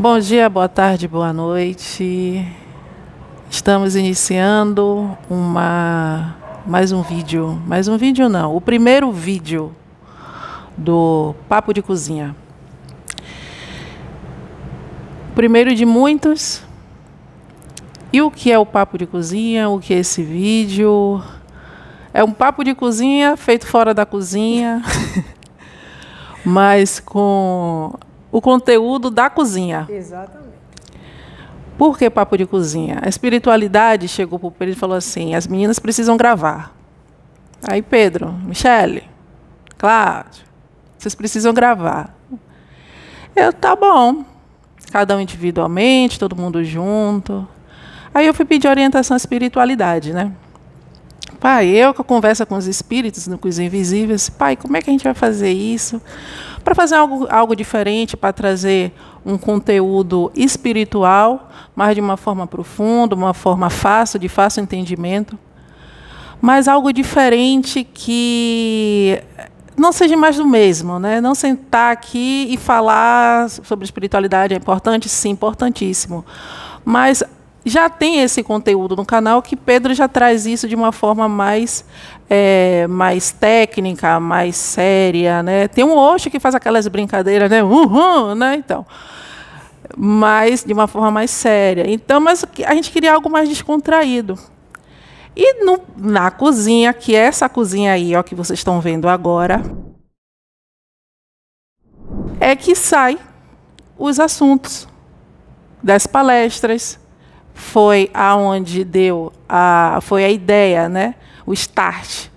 Bom dia, boa tarde, boa noite. Estamos iniciando mais um vídeo. Mais um vídeo não, o primeiro vídeo do Papo de Cozinha. O primeiro de muitos. E o que é o Papo de Cozinha? O que é esse vídeo? É um papo de cozinha feito fora da cozinha, mas com o conteúdo da cozinha. Exatamente. Por que papo de cozinha? A espiritualidade chegou para o Pedro e falou assim, as meninas precisam gravar. Aí Pedro, Michele, Cláudio, vocês precisam gravar. Tá bom. Cada um individualmente, todo mundo junto. Aí eu fui pedir orientação à espiritualidade, né? Pai, eu que converso com os espíritos, com os invisíveis, pai, como é que a gente vai fazer isso? Para fazer algo diferente, para trazer um conteúdo espiritual, mas de uma forma profunda, uma forma fácil, de fácil entendimento, mas algo diferente que não seja mais do mesmo, né? Não sentar aqui e falar sobre espiritualidade é importante, sim, importantíssimo, mas já tem esse conteúdo no canal que Pedro já traz isso de uma forma mais técnica, mais séria, né? Tem um Osho que faz aquelas brincadeiras, né? Né? Então, mas de uma forma mais séria. Então, mas a gente queria algo mais descontraído. E na cozinha, que é essa cozinha aí, ó, que vocês estão vendo agora, é que sai os assuntos das palestras. Foi aonde foi a ideia, né? O start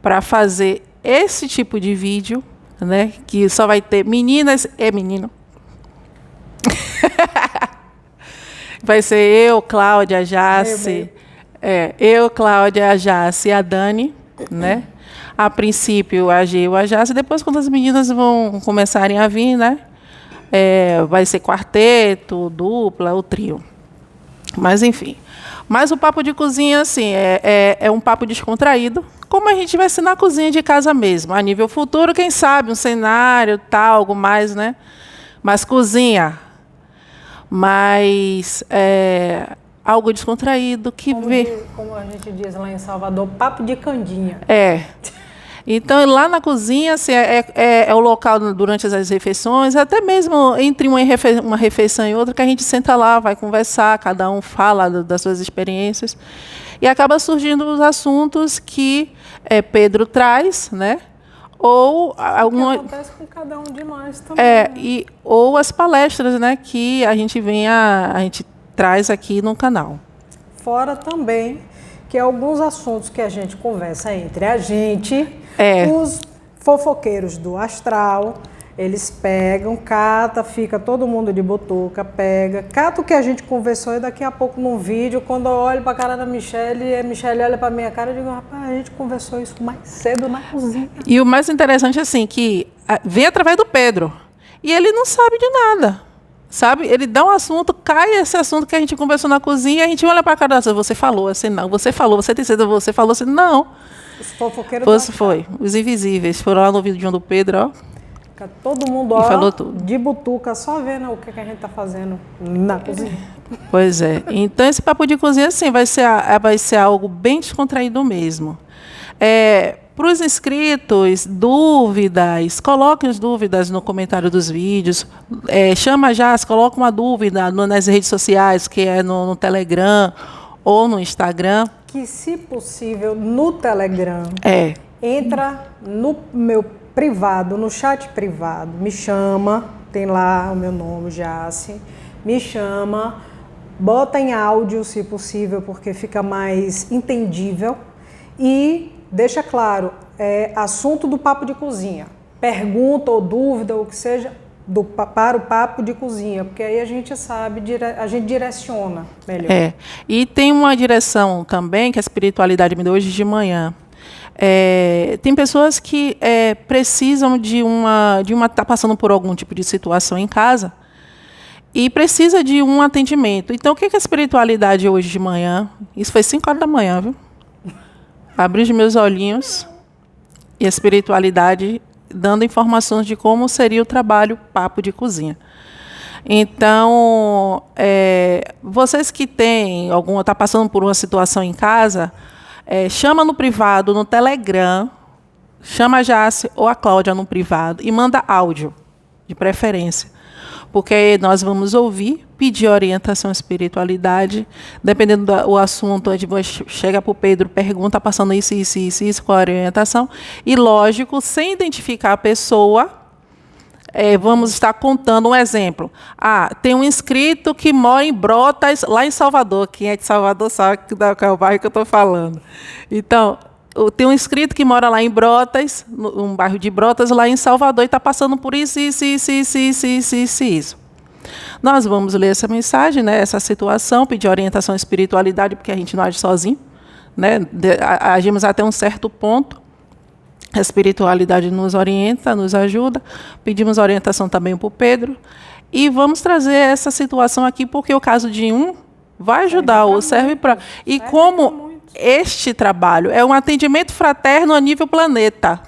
para fazer esse tipo de vídeo, né? Que só vai ter meninas e menino. Vai ser eu, Cláudia, a Jace, Cláudia, a Jace e a Dani, né? A princípio a G e a Jace, depois quando as meninas vão começarem a vir, né? Vai ser quarteto, dupla, o trio. Mas, enfim. Mas o papo de cozinha, assim, é um papo descontraído, como a gente vai ser na cozinha de casa mesmo. A nível futuro, quem sabe, um cenário, tal, algo mais, né? Mas cozinha. Mas algo descontraído que vê. Como a gente diz lá em Salvador, papo de candinha. Então, lá na cozinha, assim, é o local durante as refeições, até mesmo entre uma refeição e outra, que a gente senta lá, vai conversar, cada um fala das suas experiências, e acaba surgindo os assuntos que Pedro traz, né? Ou que acontece com cada um de nós também. Ou as palestras, né, que a gente traz aqui no canal. Fora também que alguns assuntos que a gente conversa entre a gente, os fofoqueiros do astral, eles pegam, cata, fica todo mundo de botuca, cata o que a gente conversou e daqui a pouco num vídeo, quando eu olho para a cara da Michele, a Michele olha para a minha cara e digo, rapaz, a gente conversou isso mais cedo na cozinha. E o mais interessante é assim, que vem através do Pedro, e ele não sabe de nada. Sabe? Ele dá um assunto, cai esse assunto que a gente conversou na cozinha, a gente olha para a cara dela, você falou assim, não, você falou, você tem certeza, você falou assim, não. Os fofoqueiros foi, os invisíveis, foram lá no vídeo do Pedro, ó. Fica todo mundo, ó, falou tudo. De butuca, só vendo o que a gente está fazendo na cozinha. Pois é. Então, esse papo de cozinha, assim, vai ser algo bem descontraído mesmo. Para os inscritos, dúvidas, coloquem as dúvidas no comentário dos vídeos. Chama já, coloca uma dúvida nas redes sociais, que é no Telegram ou no Instagram. Que, se possível, no Telegram, entra no meu privado, no chat privado, me chama, tem lá o meu nome, Jace, me chama, bota em áudio, se possível, porque fica mais entendível, e deixa claro, assunto do papo de cozinha, pergunta ou dúvida, ou o que seja, para o papo de cozinha, porque aí a gente sabe, a gente direciona melhor. E tem uma direção também que a espiritualidade me deu hoje de manhã. Tem pessoas que precisam tá passando por algum tipo de situação em casa e precisa de um atendimento. Então, o que a espiritualidade hoje de manhã? Isso foi 5 horas da manhã, viu? Abri os meus olhinhos e a espiritualidade dando informações de como seria o trabalho papo de cozinha. Então, vocês que está passando por uma situação em casa, chama no privado, no Telegram, chama a Jace ou a Cláudia no privado e manda áudio, de preferência. Porque nós vamos ouvir, pedir orientação à espiritualidade, dependendo do assunto, a gente chega para o Pedro, pergunta, passando isso, qual a orientação, e, lógico, sem identificar a pessoa, vamos estar contando um exemplo. Tem um inscrito que mora em Brotas, lá em Salvador. Quem é de Salvador sabe que é o bairro que eu estou falando. Então, tem um inscrito que mora lá em Brotas, um bairro de Brotas, lá em Salvador, e está passando por isso. Nós vamos ler essa mensagem, né, essa situação, pedir orientação à espiritualidade, porque a gente não age sozinho, né, agimos até um certo ponto. A espiritualidade nos orienta, nos ajuda. Pedimos orientação também para o Pedro. E vamos trazer essa situação aqui, porque o caso de um vai ajudar, ou serve para... E como este trabalho é um atendimento fraterno a nível planeta.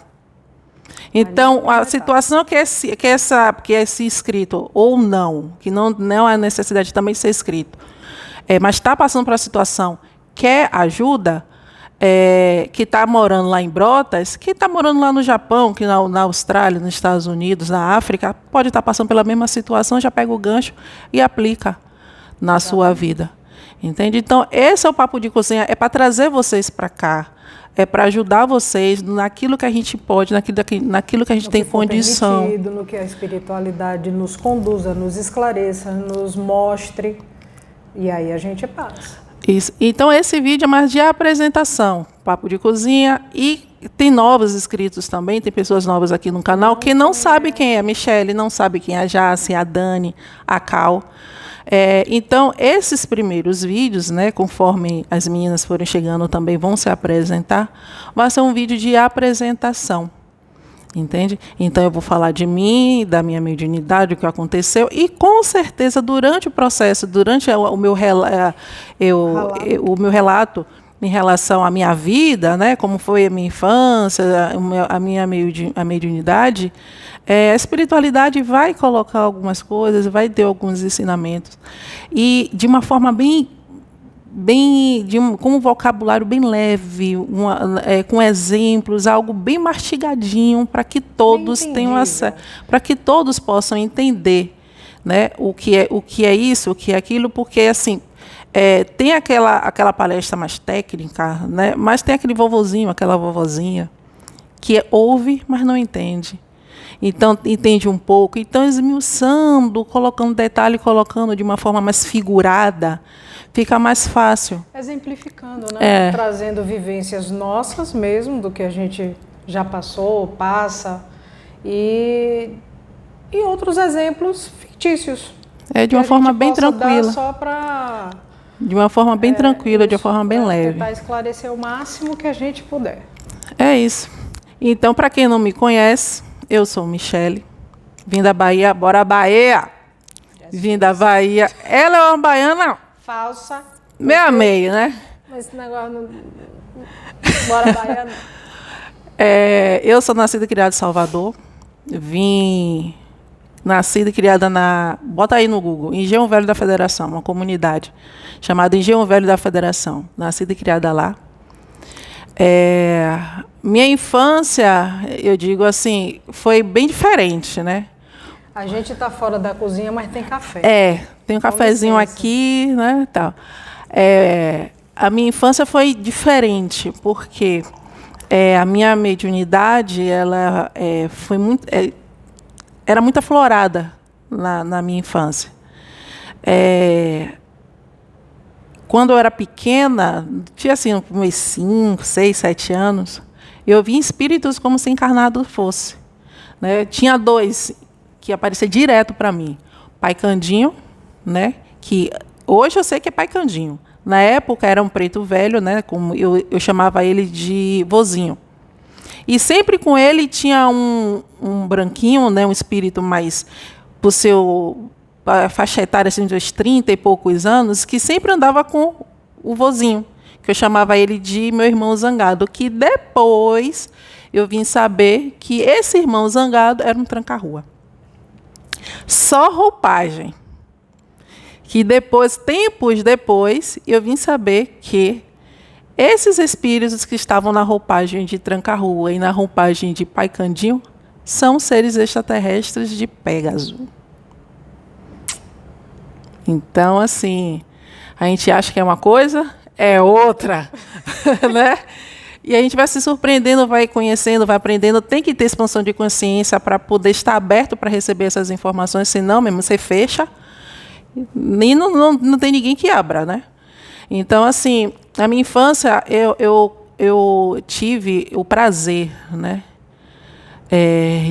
Então, a situação que esse inscrito, ou não, que não há necessidade de também ser inscrito, mas está passando por uma situação, quer ajuda, que está morando lá em Brotas, que está morando lá no Japão, que na Austrália, nos Estados Unidos, na África, pode estar passando pela mesma situação, já pega o gancho e aplica na sua vida. Entende? Então, esse é o Papo de Cozinha, é para trazer vocês para cá, é para ajudar vocês naquilo que a gente pode, naquilo que a gente tem condição. No que a espiritualidade nos conduza, nos esclareça, nos mostre, e aí a gente passa. Isso. Então, esse vídeo é mais de apresentação, Papo de Cozinha, e tem novos inscritos também, tem pessoas novas aqui no canal que não sabem quem é a Michele, não sabem quem é a Jace, a Dani, a Cal. Então, esses primeiros vídeos, né, conforme as meninas forem chegando também vão se apresentar, vai ser um vídeo de apresentação. Entende? Então, eu vou falar de mim, da minha mediunidade, o que aconteceu, e, com certeza, durante o processo, durante o meu relato em relação à minha vida, né, como foi a minha infância, a minha mediunidade, a espiritualidade vai colocar algumas coisas, vai ter alguns ensinamentos. E, de uma forma com um vocabulário bem leve, com exemplos, algo bem mastigadinho, para que todos tenham acesso, para que todos possam entender, né, o que é isso, o que é aquilo, porque assim tem aquela palestra mais técnica, né, mas tem aquele vovozinho, aquela vovozinha que ouve, mas não entende. Então, entende um pouco, então esmiuçando, colocando detalhe, colocando de uma forma mais figurada, fica mais fácil. Exemplificando, né? Trazendo vivências nossas mesmo, do que a gente já passou, passa, e outros exemplos fictícios. De uma forma bem tranquila. Só para... De uma forma bem tranquila, de uma forma bem leve. Tentar esclarecer o máximo que a gente puder. É isso. Então, para quem não me conhece, eu sou Michele, vim da Bahia, bora Bahia! Vim da Bahia. Ela é uma baiana... falsa. Meia meia, né? Mas esse negócio não... Bora Bahia, não. Eu sou nascida e criada em Salvador. Vim... Nascida e criada bota aí no Google, Engenho Velho da Federação, uma comunidade chamada Engenho Velho da Federação. Nascida e criada lá. Minha infância, eu digo assim, foi bem diferente, né? A gente está fora da cozinha, mas tem café. Tem um cafezinho aqui, né, tal. A minha infância foi diferente, porque a minha mediunidade, ela foi muito... era muito aflorada na minha infância. Quando eu era pequena, tinha assim, uns 5, 6, 7 anos, eu via espíritos como se encarnado fosse. Né? Tinha 2 que apareciam direto para mim. Pai Candinho, né? Que hoje eu sei que é Pai Candinho. Na época era um preto velho, né? Como eu chamava ele de vozinho. E sempre com ele tinha um branquinho, né, um espírito mais, por seu faixa etária assim, dos 30 e poucos anos, que sempre andava com o vozinho, que eu chamava ele de meu irmão zangado, que depois eu vim saber que esse irmão zangado era um tranca-rua. Só roupagem, Que depois, tempos depois, eu vim saber que esses espíritos que estavam na roupagem de Tranca-Rua e na roupagem de Pai Candinho são seres extraterrestres de Pégaso. Então, assim, a gente acha que é uma coisa, é outra, né? E a gente vai se surpreendendo, vai conhecendo, vai aprendendo. Tem que ter expansão de consciência para poder estar aberto para receber essas informações, senão mesmo você fecha e não tem ninguém que abra, né? Então, assim, na minha infância, eu tive o prazer, né,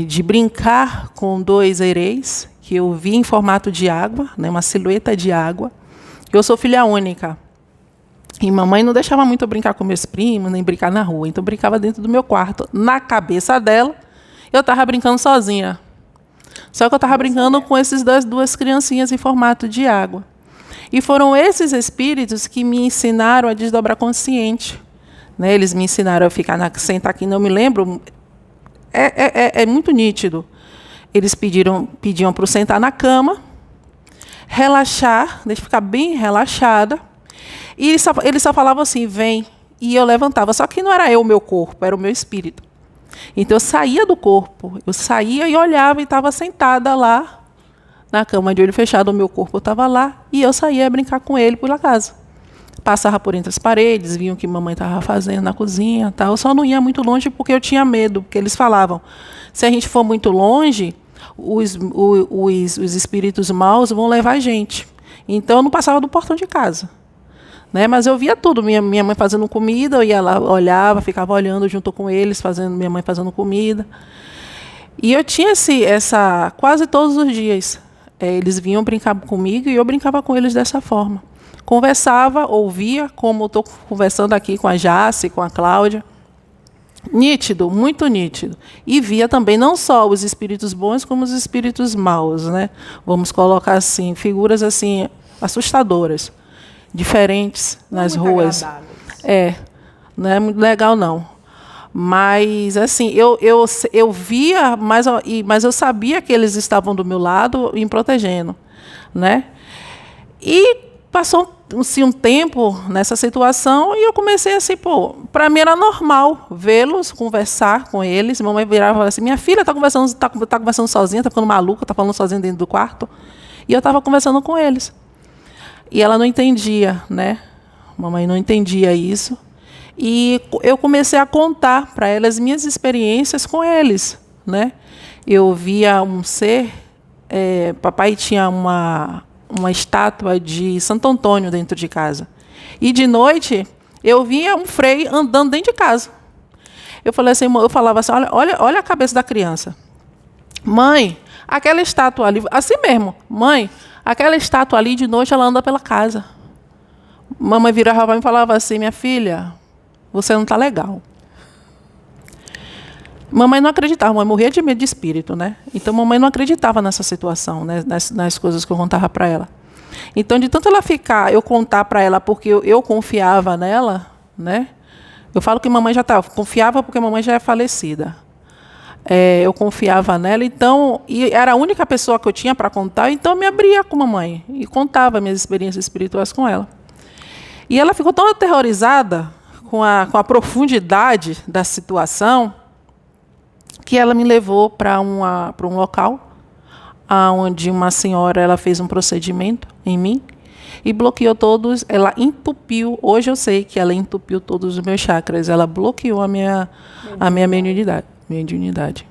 de brincar com 2 ereis, que eu vi em formato de água, né, uma silhueta de água. Eu sou filha única. E mamãe não deixava muito eu brincar com meus primos, nem brincar na rua. Então, eu brincava dentro do meu quarto. Na cabeça dela, eu estava brincando sozinha. Só que eu estava brincando com essas duas criancinhas em formato de água. E foram esses espíritos que me ensinaram a desdobrar consciente. Né? Eles me ensinaram a sentar aqui, não me lembro. É muito nítido. Eles pediam para eu sentar na cama, relaxar, deixa eu ficar bem relaxada. E eles só falavam assim, vem. E eu levantava. Só que não era eu o meu corpo, era o meu espírito. Então eu saía do corpo, eu saía e olhava e estava sentada lá na cama de olho fechado, o meu corpo estava lá e eu saía a brincar com ele pela casa. Passava por entre as paredes, viam o que mamãe estava fazendo na cozinha, tal. Eu só não ia muito longe porque eu tinha medo, porque eles falavam, se a gente for muito longe, os espíritos maus vão levar a gente. Então eu não passava do portão de casa. Né? Mas eu via tudo, minha mãe fazendo comida, eu ia lá, olhava, ficava olhando junto com eles, minha mãe fazendo comida. E eu tinha quase todos os dias. Eles vinham brincar comigo e eu brincava com eles dessa forma. Conversava, ouvia, como estou conversando aqui com a Jace, com a Cláudia. Nítido, muito nítido. E via também não só os espíritos bons, como os espíritos maus. Né? Vamos colocar assim, figuras assim, assustadoras. Diferentes nas ruas. Não é muito legal, não. Mas, assim, eu via, mas eu sabia que eles estavam do meu lado e me protegendo. Né? E passou-se um tempo nessa situação e eu comecei assim, para mim era normal vê-los, conversar com eles. Mamãe virava e falava assim, minha filha está conversando sozinha, está ficando maluca, está falando sozinha dentro do quarto. E eu estava conversando com eles. E ela não entendia, né? Mamãe não entendia isso. E eu comecei a contar para ela as minhas experiências com eles, né? Eu via um ser... papai tinha uma estátua de Santo Antônio dentro de casa. E de noite, eu via um frei andando dentro de casa. Eu falava assim, olha a cabeça da criança. Mãe, aquela estátua ali... Assim mesmo, mãe... Aquela estátua ali, de noite, ela anda pela casa. Mamãe virava para mim e falava assim, minha filha, você não está legal. Mamãe não acreditava, mamãe morria de medo de espírito, né? Então, mamãe não acreditava nessa situação, né? nas coisas que eu contava para ela. Então, de tanto eu contar para ela, porque eu confiava nela, né? Eu falo que mamãe já estava, confiava porque mamãe já é falecida. Eu confiava nela, então, e era a única pessoa que eu tinha para contar, então eu me abria com a mamãe e contava minhas experiências espirituais com ela. E ela ficou tão aterrorizada com a profundidade da situação que ela me levou para um local onde uma senhora ela fez um procedimento em mim e bloqueou todos, ela entupiu, hoje eu sei que ela entupiu todos os meus chakras, ela bloqueou a minha mediunidade.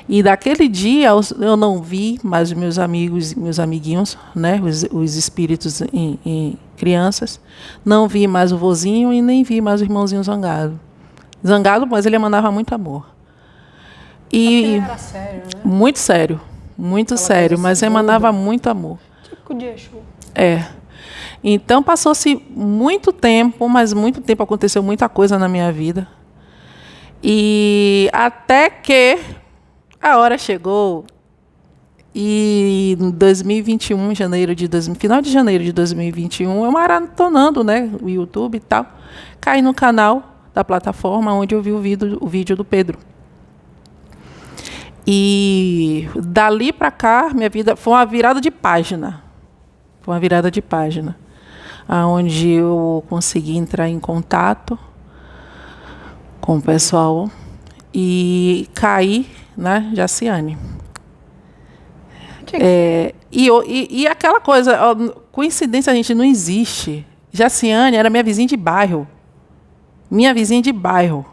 E daquele dia eu não vi mais os meus amigos, meus amiguinhos, né, os espíritos em crianças, não vi mais o vozinho e nem vi mais o irmãozinho zangado. Zangado, mas ele mandava muito amor. E era sério, né? Muito sério, muito sério, mas emanava muito amor. Tipo de Exu. Então passou-se muito tempo, mas muito tempo aconteceu muita coisa na minha vida. E até que a hora chegou e em 2021, final de janeiro de 2021, eu maratonando, né, o YouTube e tal, caí no canal da plataforma onde eu vi o vídeo do Pedro. E dali para cá, minha vida foi uma virada de página. Foi uma virada de página, onde eu consegui entrar em contato com o pessoal e caí na Jaciane. E aquela coisa, coincidência, a gente não existe. Jaciane era minha vizinha de bairro. Minha vizinha de bairro.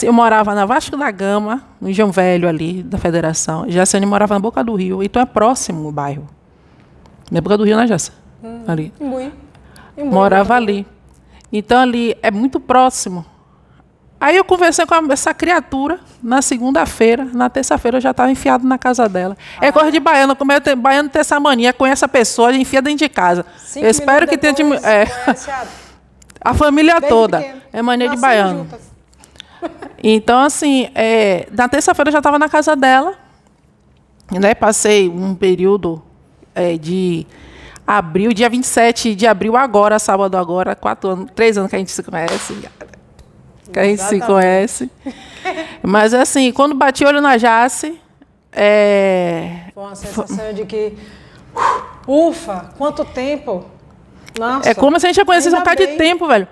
Eu morava na Vasco da Gama, no João Velho ali, da Federação. Jaciane morava na Boca do Rio, então é próximo o bairro. Na Boca do Rio, né, Jaciane? Ali. Imbuí. Morava ali. Então, ali é muito próximo. Aí eu conversei com essa criatura na segunda-feira. Na terça-feira eu já estava enfiado na casa dela. É coisa de baiano. Como baiano tem essa mania, conhece a pessoa, enfia dentro de casa. Eu espero que tenha... a família toda. Pequeno. É mania de baiano. Juntas. Então, assim, na terça-feira eu já estava na casa dela. Né? Passei um período de abril, dia 27 de abril agora, sábado agora, 3 anos que a gente se conhece. Que a gente se conhece. Mas, assim, quando bati o olho na Jace... Foi uma sensação de que... Ufa, quanto tempo! Nossa, é como se a gente já conhecesse um bocado de tempo, velho.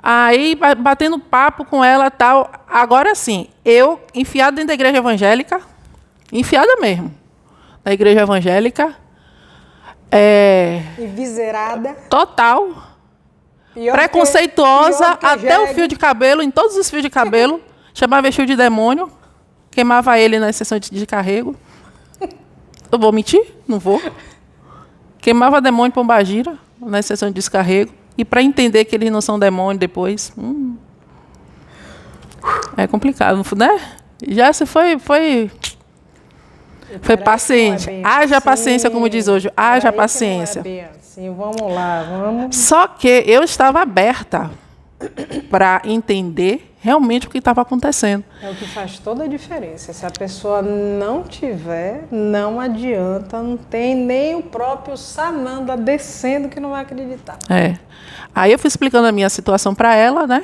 Aí, batendo papo com ela e tal. Agora, sim, eu, enfiada dentro da igreja evangélica, enfiada mesmo, na igreja evangélica... Enviserada. Total. Preconceituosa, até o fio de cabelo, em todos os fios de cabelo. Chamava Exu de demônio. Queimava ele na sessão de carrego. Eu vou mentir? Não vou. Queimava demônio pombagira na sessão de descarrego. E para entender que eles não são demônio depois... é complicado, né? Já se foi paciente. Haja paciência, como diz hoje. Haja paciência. Sim, vamos lá, vamos. Só que eu estava aberta para entender realmente o que estava acontecendo. É o que faz toda a diferença. Se a pessoa não tiver, não adianta, não tem nem o próprio Sananda descendo que não vai acreditar. Aí eu fui explicando a minha situação para ela, né?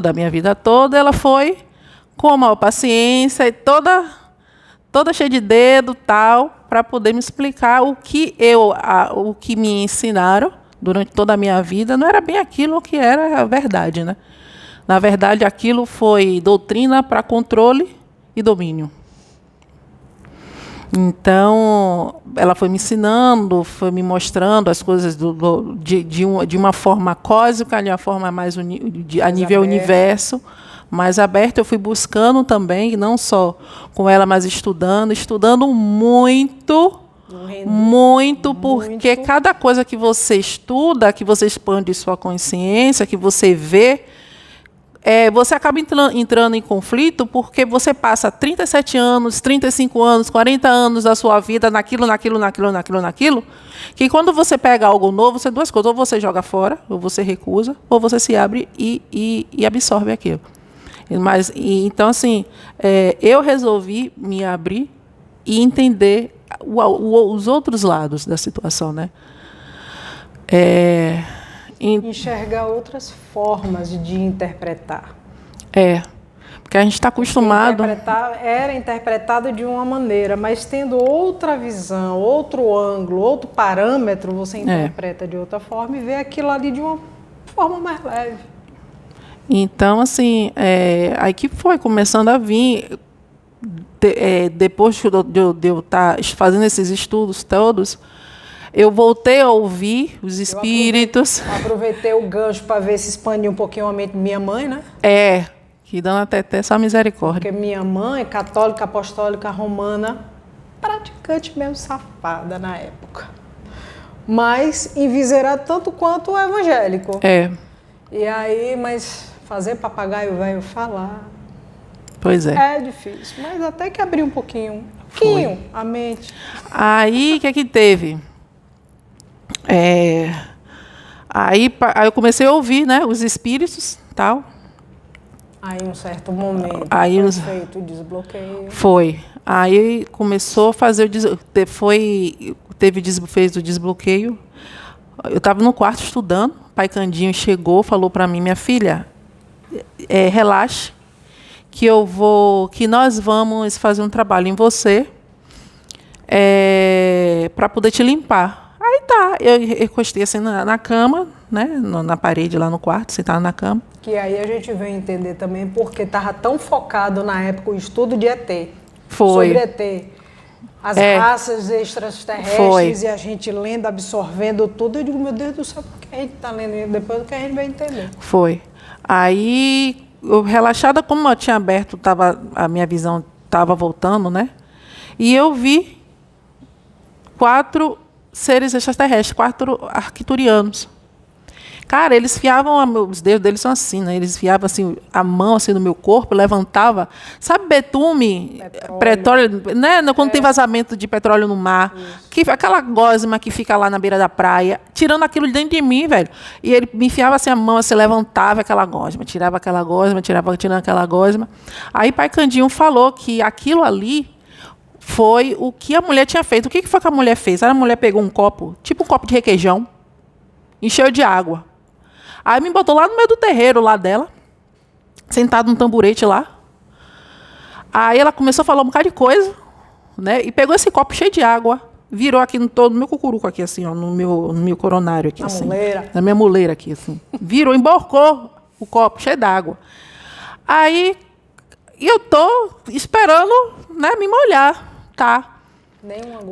Da minha vida toda. Ela foi com a maior paciência e toda cheia de dedo, tal, para poder me explicar o que me ensinaram durante toda a minha vida. Não era bem aquilo que era a verdade, né? Na verdade, aquilo foi doutrina para controle e domínio. Então, ela foi me ensinando, foi me mostrando as coisas de uma forma cósmica, de uma forma mais a nível universo, mais aberta. Eu fui buscando também, não só com ela, mas estudando muito, porque cada coisa que você estuda, que você expande sua consciência, que você vê, você acaba entrando em conflito, porque você passa 37 anos, 35 anos, 40 anos da sua vida naquilo, que quando você pega algo novo, você tem duas coisas: ou você joga fora, ou você recusa, ou você se abre e absorve aquilo. Então, assim, eu resolvi me abrir e entender os outros lados da situação, né? Enxergar outras formas de interpretar. Porque a gente está acostumado... Era interpretado de uma maneira, mas tendo outra visão, outro ângulo, outro parâmetro, você interpreta de outra forma e vê aquilo ali de uma forma mais leve. Então, assim, aí que foi começando a vir, depois de eu estar fazendo esses estudos todos, eu voltei a ouvir os espíritos. Aproveitei o gancho para ver se expandia um pouquinho a mente de minha mãe, né? Que dando até só misericórdia. Porque minha mãe, católica, apostólica, romana, praticante mesmo safada na época. Mas enviserado tanto quanto o evangélico. E aí, mas fazer papagaio velho falar... Pois é. É difícil, mas até que abriu um pouquinho a mente. Aí, o que teve? Aí eu comecei a ouvir, né, os espíritos, tal. Aí, um certo momento, foi feito o desbloqueio. Foi. Aí começou a fazer fez o desbloqueio. Eu estava no quarto estudando, o pai Candinho chegou, falou para mim: minha filha, relaxe, que nós vamos fazer um trabalho em você para poder te limpar. Aí eu encostei assim na cama, né? Na parede lá no quarto, sentada na cama. Que aí a gente vem entender também porque estava tão focado na época o estudo de ET. Foi. Sobre ET. As raças extraterrestres e a gente lendo, absorvendo tudo. Eu digo, meu Deus do céu, por que a gente está lendo depois do que a gente vai entender? Foi. Aí, eu relaxada, como eu tinha aberto, a minha visão estava voltando, né? E eu vi 4 seres extraterrestres, 4 arcturianos. Cara, eles fiavam, os dedos deles são assim, né? Eles fiavam assim, a mão assim no meu corpo, levantava. Sabe betume? Petróleo, né? Quando tem vazamento de petróleo no mar. Aquela gosma que fica lá na beira da praia, tirando aquilo de dentro de mim, velho. E ele me enfiava assim a mão, assim, levantava aquela gosma, tirava aquela gosma, tirando aquela gosma. Aí Pai Candinho falou que aquilo ali foi o que a mulher tinha feito. O que foi que a mulher fez? A mulher pegou um copo, tipo um copo de requeijão, encheu de água. Aí me botou lá no meio do terreiro lá dela, sentado num tamborete lá. Aí ela começou a falar um bocado de coisa, né? E pegou esse copo cheio de água, virou aqui no meu cucuruco aqui, assim, ó, no meu coronário aqui, assim. Na minha muleira aqui, assim. Virou, emborcou o copo cheio d'água. Aí eu tô esperando, né, me molhar, tá?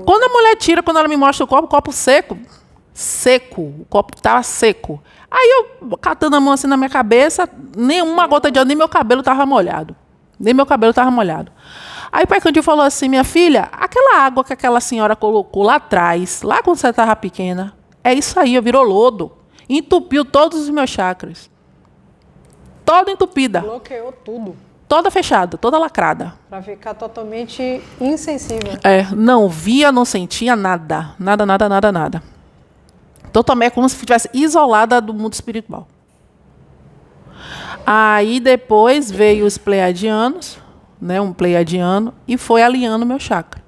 Quando a mulher tira, quando ela me mostra o copo seco, o copo estava seco. Aí eu, catando a mão assim na minha cabeça, nenhuma gota de água, nem meu cabelo estava molhado. Aí Pai Candinho falou assim, minha filha, aquela água que aquela senhora colocou lá atrás, lá quando você estava pequena, é isso aí, virou lodo. Entupiu todos os meus chakras. Toda entupida. Bloqueou tudo. Toda fechada, toda lacrada. Para ficar totalmente insensível. Não via, não sentia nada. Nada. Totalmente como se estivesse isolada do mundo espiritual. Aí depois veio os pleiadianos, né, um pleiadiano, e foi alinhando meu chakra.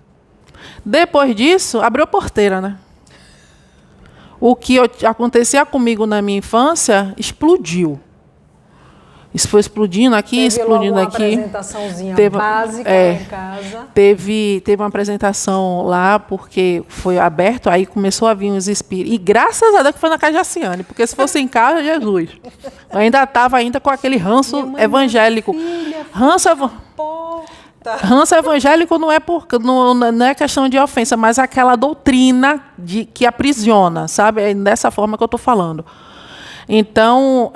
Depois disso, abriu a porteira, né? O que acontecia comigo na minha infância explodiu. Isso foi explodindo aqui, explodindo aqui. Teve uma apresentaçãozinha básica em casa. Teve uma apresentação lá, porque foi aberto, aí começou a vir os espíritos. E graças a Deus que foi na casa de Aciane, porque se fosse em casa, Jesus. Eu ainda estava com aquele ranço evangélico. Ranço evangélico não é questão de ofensa, mas aquela doutrina que aprisiona, sabe? É dessa forma que eu estou falando. Então,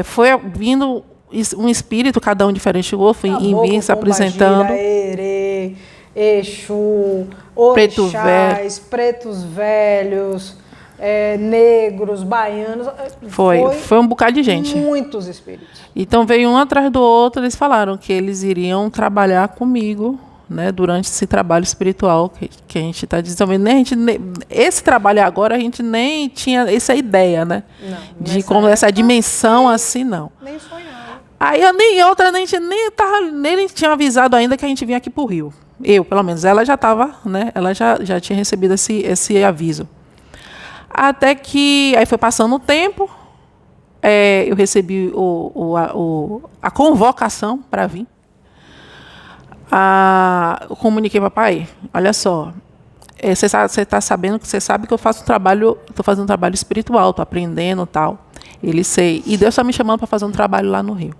foi vindo um espírito, cada um diferente do outro, em vir se apresentando. Erê, Exu, orixás, pretos velhos, negros, baianos. Foi um bocado de gente. Muitos espíritos. Então, veio um atrás do outro, eles falaram que eles iriam trabalhar comigo, né, durante esse trabalho espiritual que a gente está desenvolvendo. Esse trabalho agora, a gente nem tinha essa ideia, né? Não, de como essa dimensão assim, não. Nem sonhava. Aí a gente nem tinha avisado ainda que a gente vinha aqui para o Rio. Eu, pelo menos. Ela já estava, né? Ela já tinha recebido esse aviso. Até que aí foi passando o tempo, eu recebi a convocação para vir. Eu comuniquei para papai, olha só, você está sabendo que você sabe que eu faço estou fazendo um trabalho espiritual, estou aprendendo e tal. Ele sei. E Deus está me chamando para fazer um trabalho lá no Rio.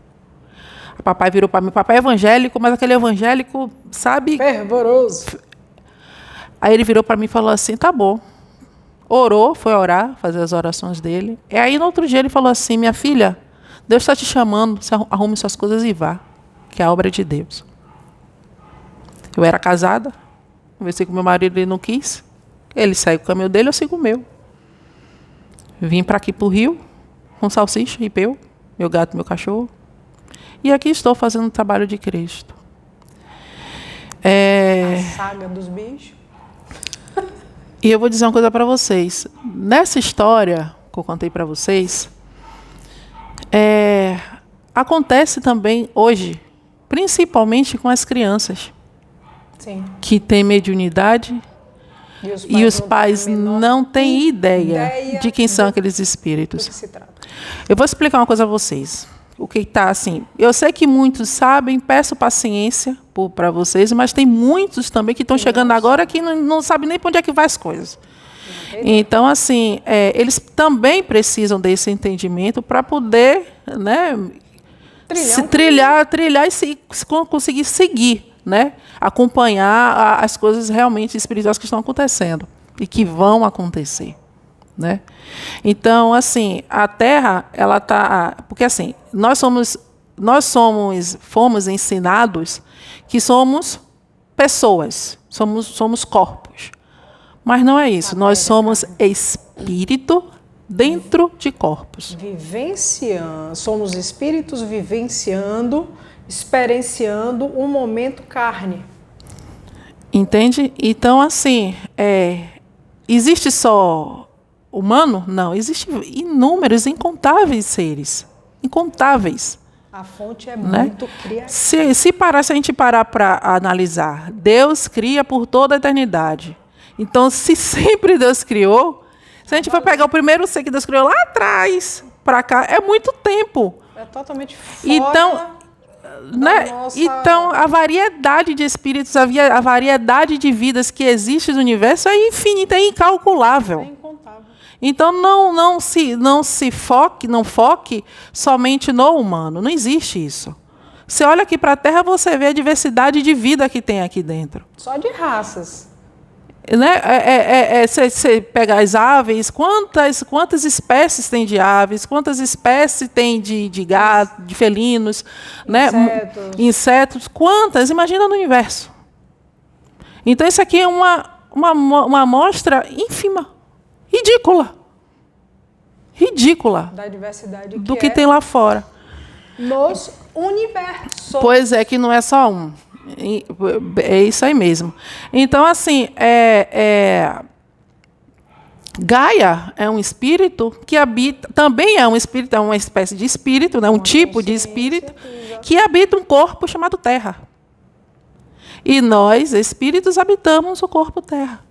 O papai virou para mim, papai é evangélico, mas aquele evangélico, sabe? Fervoroso. Aí ele virou para mim e falou assim, tá bom. Orou, foi orar, fazer as orações dele. E aí no outro dia ele falou assim, minha filha, Deus está te chamando, você arrume suas coisas e vá, que é a obra de Deus. Eu era casada, conversei com meu marido, ele não quis. Ele saiu com o caminho dele, eu sigo o meu. Vim para aqui para o Rio, com salsicha e peu, meu gato e meu cachorro. E aqui estou fazendo o trabalho de Cristo. A saga dos bichos. E eu vou dizer uma coisa para vocês. Nessa história que eu contei para vocês, acontece também hoje, principalmente com as crianças. Sim. Que têm mediunidade e os pais não têm ideia de quem são aqueles espíritos. Do que se trata. Eu vou explicar uma coisa a vocês. O que está assim? Eu sei que muitos sabem, peço paciência para vocês, mas tem muitos também que estão chegando agora que não sabem nem para onde é que vai as coisas. Então, assim, eles também precisam desse entendimento para poder, né, trilhar e conseguir seguir, né, acompanhar as coisas realmente espirituais que estão acontecendo e que vão acontecer, né? Então, assim, a Terra, ela tá, porque assim, fomos ensinados que somos pessoas, somos corpos. Mas não é isso, nós somos espírito dentro de corpos. Somos espíritos vivenciando, experienciando um momento carne. Entende? Então, assim, existe só humano? Não, existem inúmeros, incontáveis seres. Incontáveis. A fonte é muito criativa. Se a gente parar para analisar, Deus cria por toda a eternidade. Então, se sempre Deus criou, se a gente for pegar o primeiro ser que Deus criou lá atrás, para cá, é muito tempo. É totalmente fora Então, a variedade de espíritos, a variedade de vidas que existe no universo é infinita, é incalculável. É incontável. Então, não foque somente no humano. Não existe isso. Você olha aqui para a Terra, você vê a diversidade de vida que tem aqui dentro. Só de raças. Né? Você pega as aves, quantas espécies tem de aves, quantas espécies tem de gato, de felinos, insetos, quantas? Imagina no universo. Então, isso aqui é uma amostra ínfima, ridícula da diversidade do que tem lá fora. Nos universos. Pois é, que não é só um. É isso aí mesmo. Então, assim, Gaia é um espírito que habita, também é um espírito, é uma espécie de espírito, né, um tipo de espírito, que habita um corpo chamado Terra. E nós, espíritos, habitamos o corpo Terra.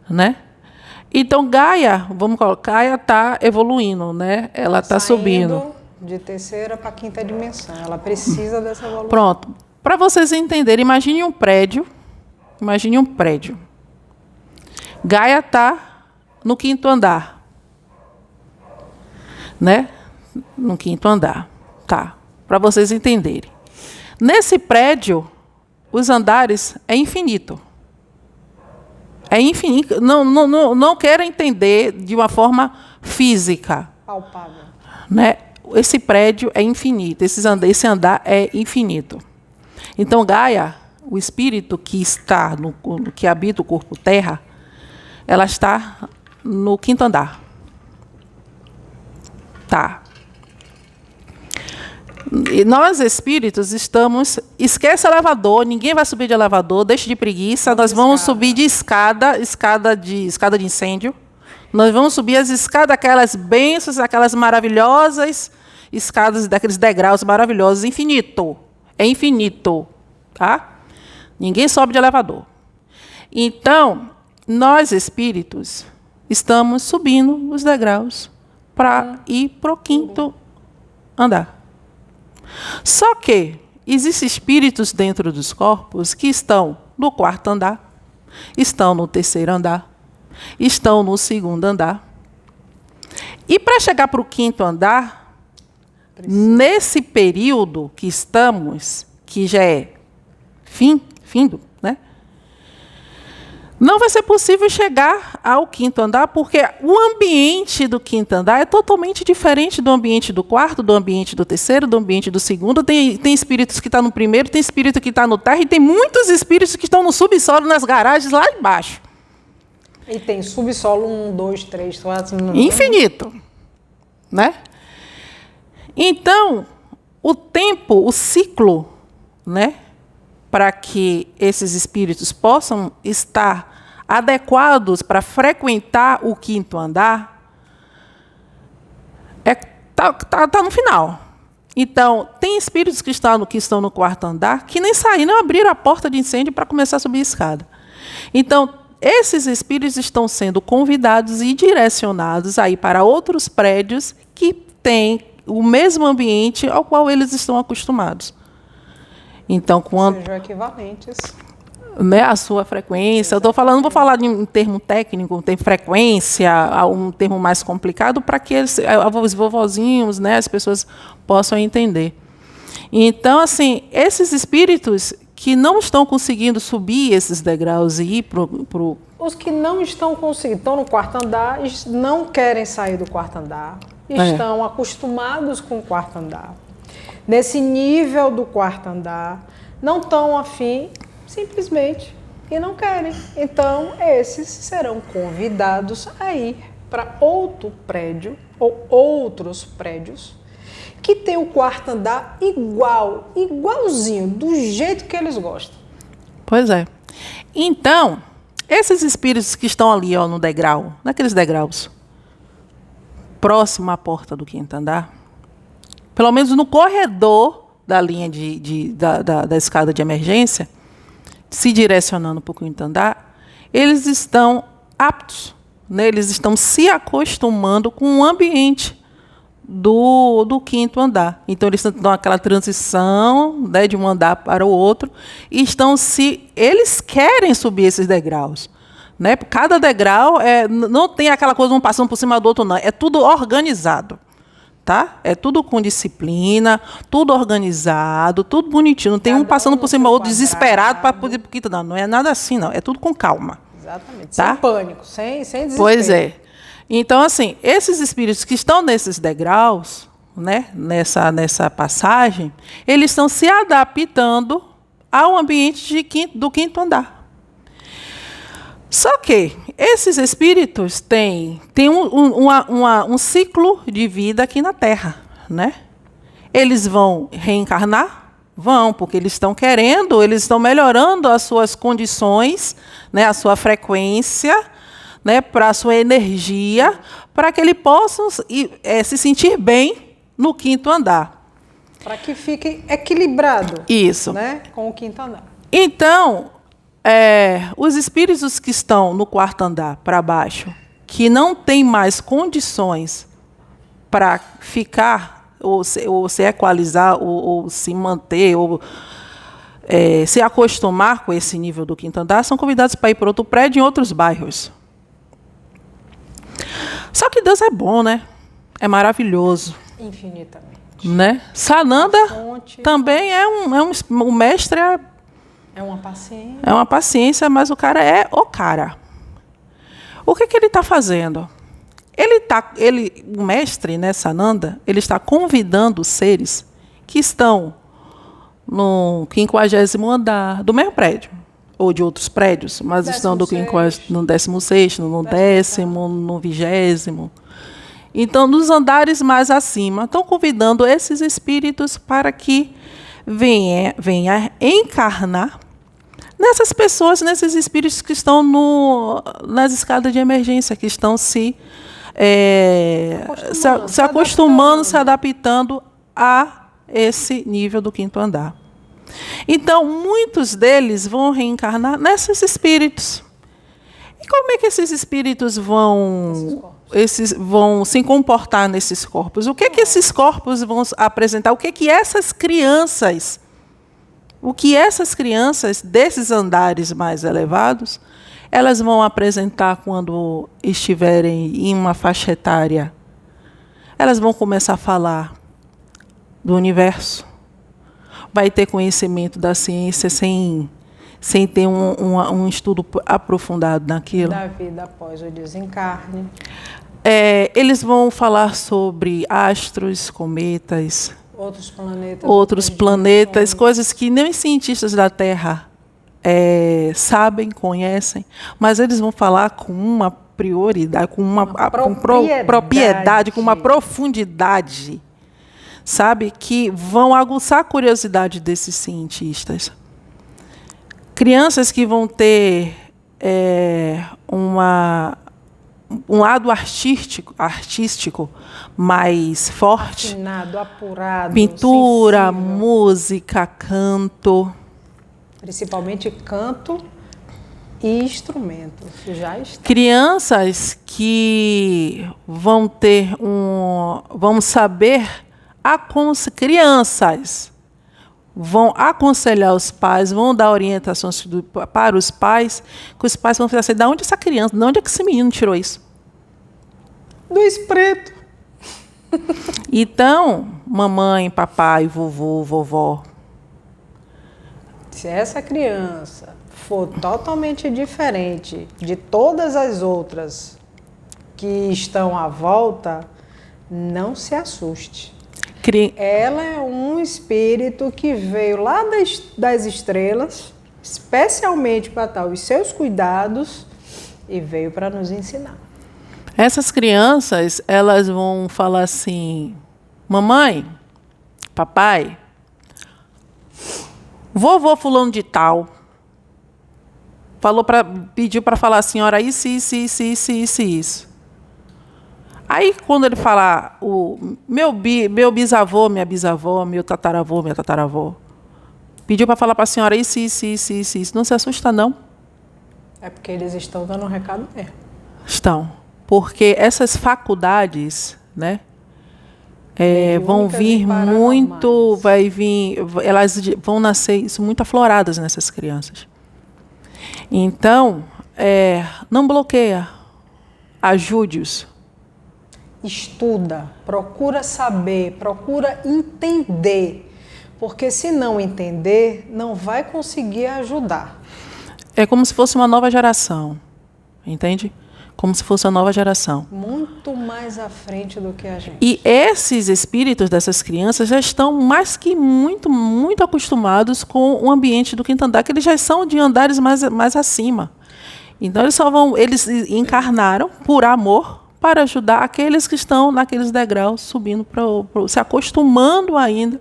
Né? Então, Gaia, vamos colocar, Gaia está evoluindo, né? Ela está subindo. De terceira para quinta dimensão. Ela precisa dessa evolução. Pronto. Para vocês entenderem, imagine um prédio. Gaia está no 5º andar. Né? No 5º andar. Tá. Para vocês entenderem. Nesse prédio, os andares é infinito. É infinito. Não quero entender de uma forma física. Palpável. Né? Esse prédio é infinito. Esse andar é infinito. Então, Gaia, o espírito que que habita o corpo Terra, ela está no 5º andar. Tá. E nós, espíritos, esquece elevador, ninguém vai subir de elevador, deixe de preguiça, nós vamos subir de escada de incêndio. Nós vamos subir as escadas, aquelas bênçãos, aquelas maravilhosas escadas, daqueles degraus maravilhosos, infinito. É infinito, tá? Ninguém sobe de elevador. Então, nós, espíritos, estamos subindo os degraus para ir para o 5º andar. Só que existem espíritos dentro dos corpos que estão no 4º andar, estão no 3º andar, estão no 2º andar. E para chegar para o 5º andar, nesse período que estamos, que já é findo, né? Não vai ser possível chegar ao 5º andar, porque o ambiente do 5º andar é totalmente diferente do ambiente do 4º, do ambiente do 3º, do ambiente do 2º. Tem espíritos que estão no 1º, tem espírito que está no terra, e tem muitos espíritos que estão no subsolo, nas garagens, lá embaixo. E tem subsolo 1, 2, 3, 4... Infinito. Né? Então, o ciclo, né, para que esses espíritos possam estar adequados para frequentar o 5º andar, tá no final. Então, tem espíritos que estão no 4º andar que nem saíram, abriram a porta de incêndio para começar a subir a escada. Então, esses espíritos estão sendo convidados e direcionados aí para outros prédios que têm o mesmo ambiente ao qual eles estão acostumados. Então, sejam equivalentes. né, a sua frequência. Eu estou falando, não vou falar de um termo técnico, tem frequência, um termo mais complicado, para que os vovozinhos, né, as pessoas possam entender. Então, assim, esses espíritos que não estão conseguindo subir esses degraus e ir para o... Os que não estão conseguindo, estão no quarto andar, não querem sair do quarto andar, estão acostumados com o quarto andar. Nesse nível do quarto andar, não estão afim, simplesmente, e não querem. Então, esses serão convidados a ir para outro prédio, ou outros prédios, que tem o quarto andar igualzinho, do jeito que eles gostam. Pois é. Então, esses espíritos que estão ali, ó, no degrau, naqueles degraus, próximo à porta do quinto andar, pelo menos no corredor da linha da escada de emergência, se direcionando para o quinto andar, eles estão aptos, né? Eles estão se acostumando com o ambiente do quinto andar. Então, eles dão aquela transição, né, de um andar para o outro, e eles querem subir esses degraus. Né? Cada degrau não tem aquela coisa um passando por cima do outro, não. É tudo organizado. Tá? É tudo com disciplina, tudo organizado, tudo bonitinho. Não tem um passando por cima do outro, desesperado para poder ir para o quinto andar. Não é nada assim, não. É tudo com calma. Exatamente. Tá? Sem pânico, sem desespero. Pois é. Então, assim, esses espíritos que estão nesses degraus, né, nessa passagem, eles estão se adaptando ao ambiente do quinto andar. Só que esses espíritos têm um ciclo de vida aqui na Terra, né? Eles vão reencarnar? Vão, porque eles estão querendo, eles estão melhorando as suas condições, né, a sua frequência, né, para a sua energia, para que eles possam se sentir bem no quinto andar. Para que fique equilibrado. Isso. Né, com o quinto andar. Então, os espíritos que estão no quarto andar para baixo, que não têm mais condições para ficar, ou se equalizar, ou se manter, ou se acostumar com esse nível do quinto andar, são convidados para ir para outro prédio em outros bairros. Só que Deus é bom, né? É maravilhoso. Infinitamente. Né? Sananda também o mestre é uma paciência. É uma paciência, mas o cara é o cara. O que ele está fazendo? O mestre, né, Sananda, ele está convidando os seres que estão no 50º andar do mesmo prédio, ou de outros prédios, mas estão no 16º, no 10º, no 20º. Então, nos andares mais acima, estão convidando esses espíritos para que venha encarnar nessas pessoas, nesses espíritos que estão nas escadas de emergência, que estão se acostumando, se adaptando a esse nível do quinto andar. Então, muitos deles vão reencarnar nesses espíritos. E como é que esses espíritos vão se comportar nesses corpos? O que esses corpos vão apresentar? O que essas crianças desses andares mais elevados, elas vão apresentar quando estiverem em uma faixa etária? Elas vão começar a falar do universo. Vai ter conhecimento da ciência sem ter um estudo aprofundado naquilo. Da vida após o desencarne. Eles vão falar sobre astros, cometas, outros planetas, coisas que nem os cientistas da Terra sabem, conhecem, mas eles vão falar com uma prioridade, com uma propriedade, com uma profundidade, sabe, que vão aguçar a curiosidade desses cientistas. Crianças que vão ter um lado artístico mais forte. Afinado, apurado, pintura, sensível. Música, canto. Principalmente canto e instrumentos. Já está. Crianças que vão vão saber crianças vão aconselhar os pais, vão dar orientações para os pais, que os pais vão falar assim, de onde essa criança, de onde é que esse menino tirou isso? Do espírito. Então, mamãe, papai, vovô, vovó. Se essa criança for totalmente diferente de todas as outras que estão à volta, não se assuste. Ela é um espírito que veio lá das estrelas, especialmente para dar os seus cuidados, e veio para nos ensinar. Essas crianças, elas vão falar assim, mamãe, papai, vovô fulano de tal, pediu para falar a senhora isso. Aí, quando ele falar, o meu bisavô, minha bisavó, meu tataravô, minha tataravó, pediu para falar para a senhora isso. Não se assusta, não. É porque eles estão dando um recado mesmo. Estão. Porque essas faculdades, né, vão vir muito, elas vão nascer isso, muito afloradas nessas crianças. Então, não bloqueia, ajude-os. Estuda, procura saber, procura entender, porque se não entender, não vai conseguir ajudar. É como se fosse uma nova geração, entende? Como se fosse uma nova geração. Muito mais à frente do que a gente. E esses espíritos dessas crianças já estão mais que muito acostumados com o ambiente do quinto andar, que eles já são de andares mais acima. Então eles encarnaram por amor, para ajudar aqueles que estão naqueles degraus, subindo, se acostumando ainda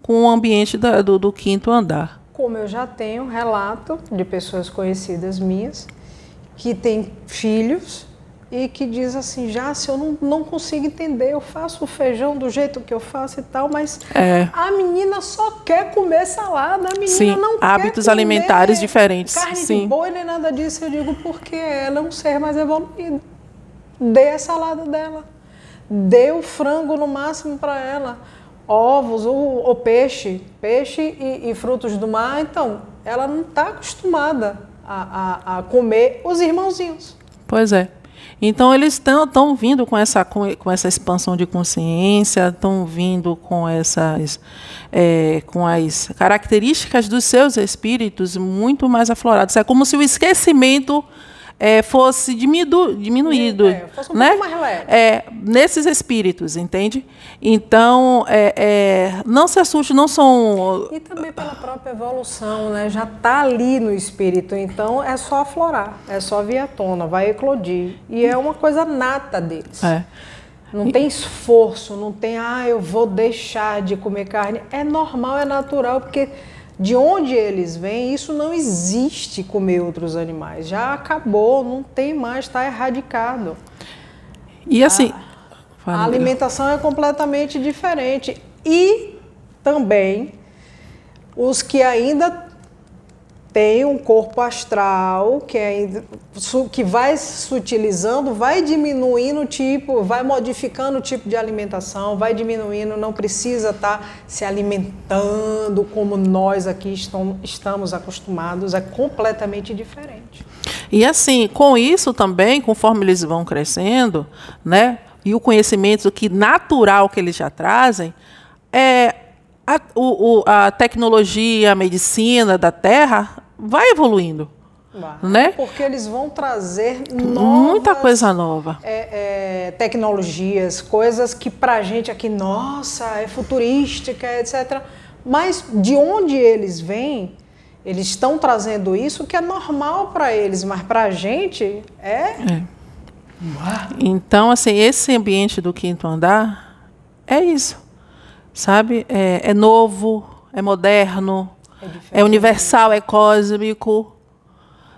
com o ambiente do quinto andar. Como eu já tenho relato de pessoas conhecidas minhas, que têm filhos e que diz assim, se eu não consigo entender, eu faço o feijão do jeito que eu faço e tal, mas a menina só quer comer salada, a menina não quer hábitos alimentares diferentes. Carne de boi nem nada disso, eu digo, porque ela é um ser mais evoluído. Dê a salada dela, dê o frango no máximo para ela, ovos ou peixe e frutos do mar. Então, ela não está acostumada a comer os irmãozinhos. Pois é. Então, eles estão vindo com essa expansão de consciência, estão vindo com as características dos seus espíritos muito mais afloradas. É como se o esquecimento fosse diminuído, fosse um né? pouco mais leve. Nesses espíritos, entende? Então, não se assuste, não são... E também pela própria evolução, né? Já está ali no espírito, então é só aflorar, é só vir à tona, vai eclodir. E é uma coisa nata deles. Não tem esforço, não tem, eu vou deixar de comer carne. É normal, é natural, porque... De onde eles vêm, isso não existe comer outros animais. Já acabou, não tem mais, está erradicado. E assim... A alimentação é completamente diferente. E também os que ainda têm um corpo astral, que vai se utilizando, vai diminuindo o tipo, vai modificando o tipo de alimentação, vai diminuindo, não precisa estar se alimentando como nós aqui estamos acostumados, é completamente diferente. E assim, com isso também, conforme eles vão crescendo, né, e o conhecimento natural que eles já trazem, a tecnologia, a medicina da Terra vai evoluindo. Né? Porque eles vão trazer muita coisa nova. Tecnologias, coisas que pra gente aqui, nossa, é futurística, etc. Mas de onde eles vêm, eles estão trazendo isso que é normal para eles, mas pra gente Então, assim, esse ambiente do quinto andar é isso, sabe? É novo, é moderno, é universal, é cósmico,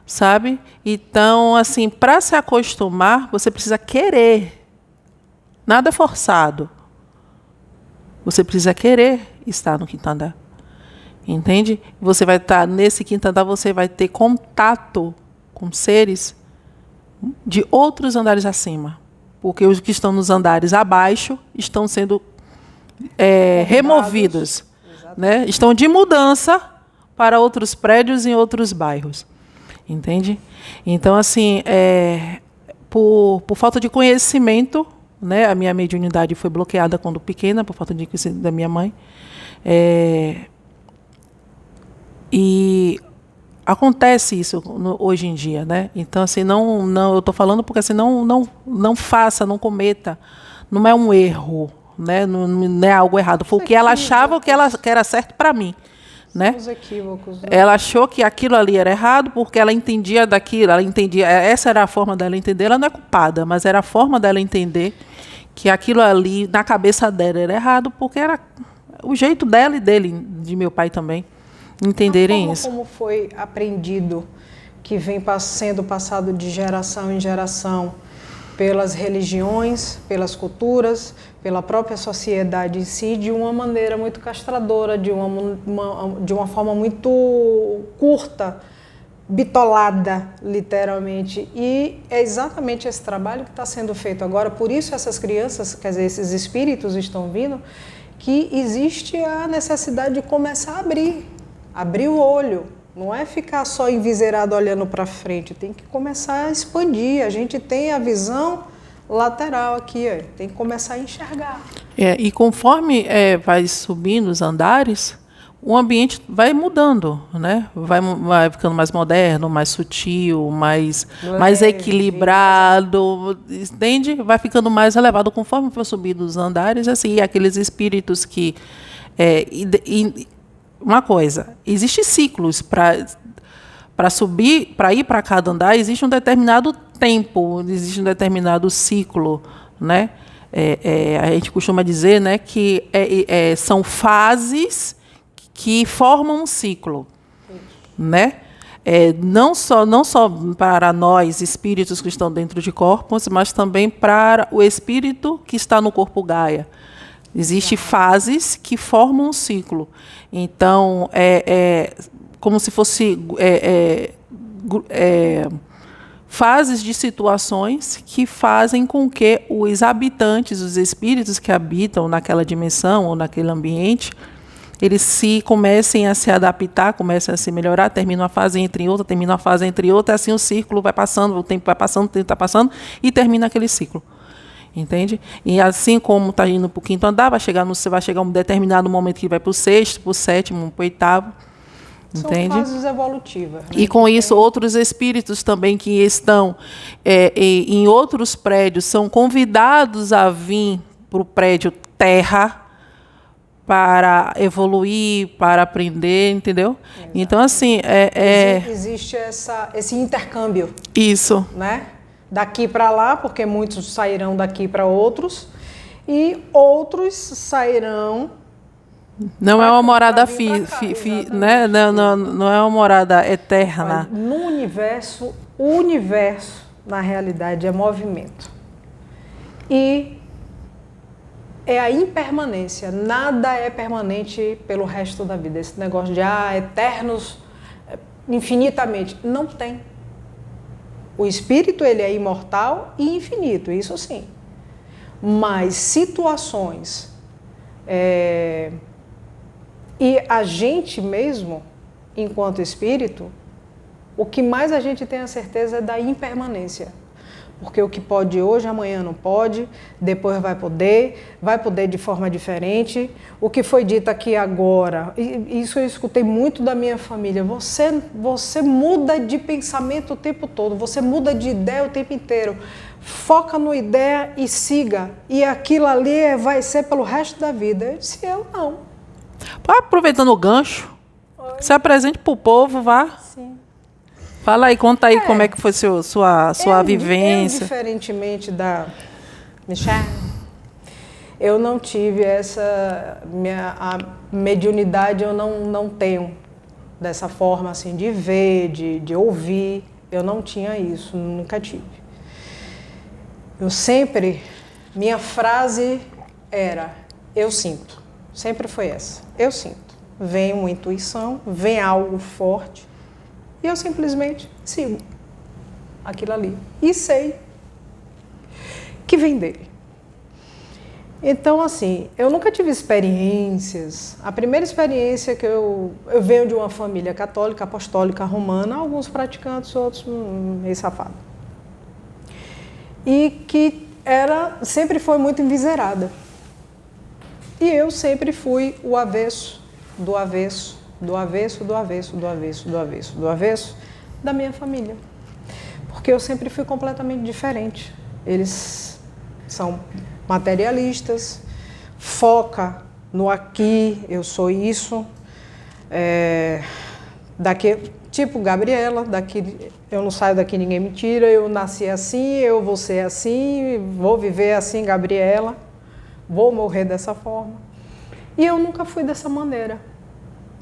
sabe? Então, assim, para se acostumar, você precisa querer. Nada forçado. Você precisa querer estar no quinto andar. Entende? Você vai estar nesse quinto andar, você vai ter contato com seres de outros andares acima. Porque os que estão nos andares abaixo estão sendo removidos. né? Estão de mudança para outros prédios em outros bairros. Entende? Então, assim, por falta de conhecimento, né? A minha mediunidade foi bloqueada quando pequena, por falta de conhecimento da minha mãe. E acontece isso hoje em dia, né? Então, assim, não, eu estou falando porque assim, não faça, não cometa, não é um erro, né? Não é algo errado. Foi o que ela achava que era certo para mim, né? Os equívocos. Né? Ela achou que aquilo ali era errado porque ela entendia daquilo, ela entendia, essa era a forma dela entender. Ela não é culpada, mas era a forma dela entender que aquilo ali na cabeça dela era errado porque era o jeito dela e dele, de meu pai também, entenderem isso. Como foi aprendido, que vem sendo passado de geração em geração, pelas religiões, pelas culturas, pela própria sociedade em si, de uma maneira muito castradora, de uma forma muito curta, bitolada, literalmente. E é exatamente esse trabalho que está sendo feito agora. Por isso essas crianças, quer dizer, esses espíritos estão vindo, que existe a necessidade de começar a abrir o olho. Não é ficar só enviseirado olhando para frente, tem que começar a expandir. A gente tem a visão lateral aqui, tem que começar a enxergar. E conforme vai subindo os andares, o ambiente vai mudando, né? Vai ficando mais moderno, mais sutil, mais equilibrado, entende? Vai ficando mais elevado conforme for subindo os andares, assim, aqueles espíritos que... Uma coisa, existem ciclos para subir, para ir para cada andar, existe um determinado tempo, existe um determinado ciclo, né? A gente costuma dizer, né, que são fases que formam um ciclo, né? Não só para nós, espíritos que estão dentro de corpos, mas também para o espírito que está no corpo Gaia. Existem fases que formam um ciclo. Então, como se fosse fases de situações que fazem com que os habitantes, os espíritos que habitam naquela dimensão ou naquele ambiente, eles comecem a se adaptar, comecem a se melhorar, termina uma fase entre outra, termina uma fase entre outra, assim o círculo vai passando, o tempo vai passando, o tempo está passando, e termina aquele ciclo. Entende? E assim como está indo para o quinto andar, vai chegar um determinado momento que vai para o sexto, para o sétimo, para o oitavo. Entende? São fases evolutivas. Né? E com isso, outros espíritos também que estão em outros prédios são convidados a vir para o prédio Terra para evoluir, para aprender, entendeu? Exato. Então, assim... Existe esse intercâmbio. Isso. Né? Daqui para lá, porque muitos sairão daqui para outros, e outros sairão... Não é uma morada né? Não é uma morada eterna. Mas no universo, o universo, na realidade, é movimento. E é a impermanência. Nada é permanente pelo resto da vida. Esse negócio de eternos infinitamente. Não tem. O espírito, ele é imortal e infinito, isso sim. Mas situações... E a gente mesmo, enquanto espírito, o que mais a gente tem a certeza é da impermanência. Porque o que pode hoje, amanhã não pode, depois vai poder de forma diferente. O que foi dito aqui agora, isso eu escutei muito da minha família, você muda de pensamento o tempo todo, você muda de ideia o tempo inteiro. Foca no ideia e siga. E aquilo ali vai ser pelo resto da vida. Eu disse, eu não. Aproveitando o gancho, se apresente para o povo, vá. Sim. Fala aí, conta aí como é que foi sua vivência. Diferentemente da Michelle, eu não tive a mediunidade, eu não tenho dessa forma assim, de ver, de ouvir. Eu não tinha isso, nunca tive. Minha frase era, eu sinto. Sempre foi essa. Eu sinto. Vem uma intuição, vem algo forte e eu simplesmente sigo aquilo ali. E sei que vem dele. Então, assim, eu nunca tive experiências. A primeira experiência que eu venho de uma família católica, apostólica, romana, alguns praticantes, outros meio safado. E que sempre foi muito enviserada. E eu sempre fui o avesso, do avesso, do avesso, do avesso, do avesso, do avesso, do avesso da minha família. Porque eu sempre fui completamente diferente. Eles são materialistas, foca no aqui, eu sou isso, daqui, tipo Gabriela, daqui, eu não saio daqui, ninguém me tira, eu nasci assim, eu vou ser assim, vou viver assim, Gabriela, vou morrer dessa forma. E eu nunca fui dessa maneira.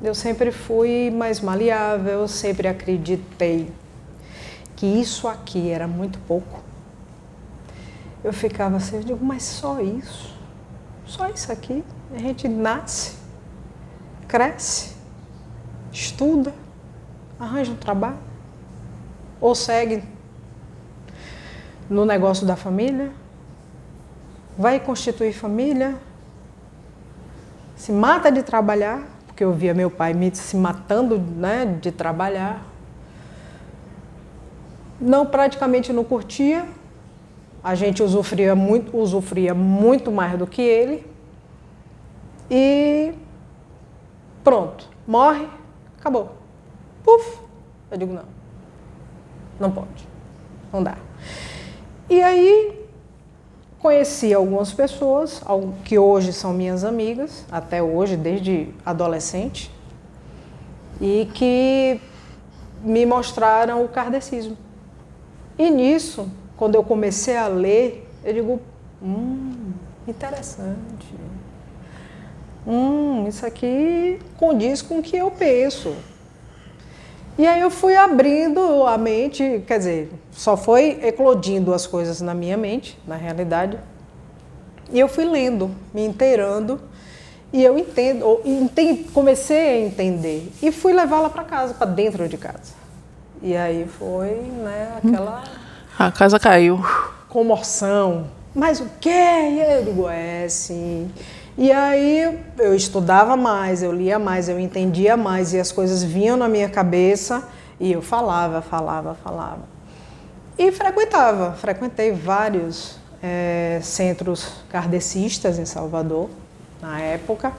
Eu sempre fui mais maleável, eu sempre acreditei que isso aqui era muito pouco. Eu ficava assim, eu digo, mas só isso? Só isso aqui? A gente nasce, cresce, estuda, arranja um trabalho, ou segue no negócio da família, vai constituir família, se mata de trabalhar, porque eu via meu pai se matando, né, de trabalhar. Não, praticamente não curtia. A gente usufruía muito mais do que ele. E pronto, morre, acabou. Puf! Eu digo, não pode, não dá. E aí conheci algumas pessoas, que hoje são minhas amigas, até hoje, desde adolescente, e que me mostraram o kardecismo. E nisso, quando eu comecei a ler, eu digo, interessante. Isso aqui condiz com o que eu penso. E aí eu fui abrindo a mente, quer dizer, só foi eclodindo as coisas na minha mente, na realidade. E eu fui lendo, me inteirando, e eu comecei a entender. E fui levá-la para casa, para dentro de casa. E aí foi, né, aquela... A casa caiu. Comoção. Mas o quê? E aí eu digo, sim. E aí eu estudava mais, eu lia mais, eu entendia mais, e as coisas vinham na minha cabeça, e eu falava. E frequentei vários centros kardecistas em Salvador, na época.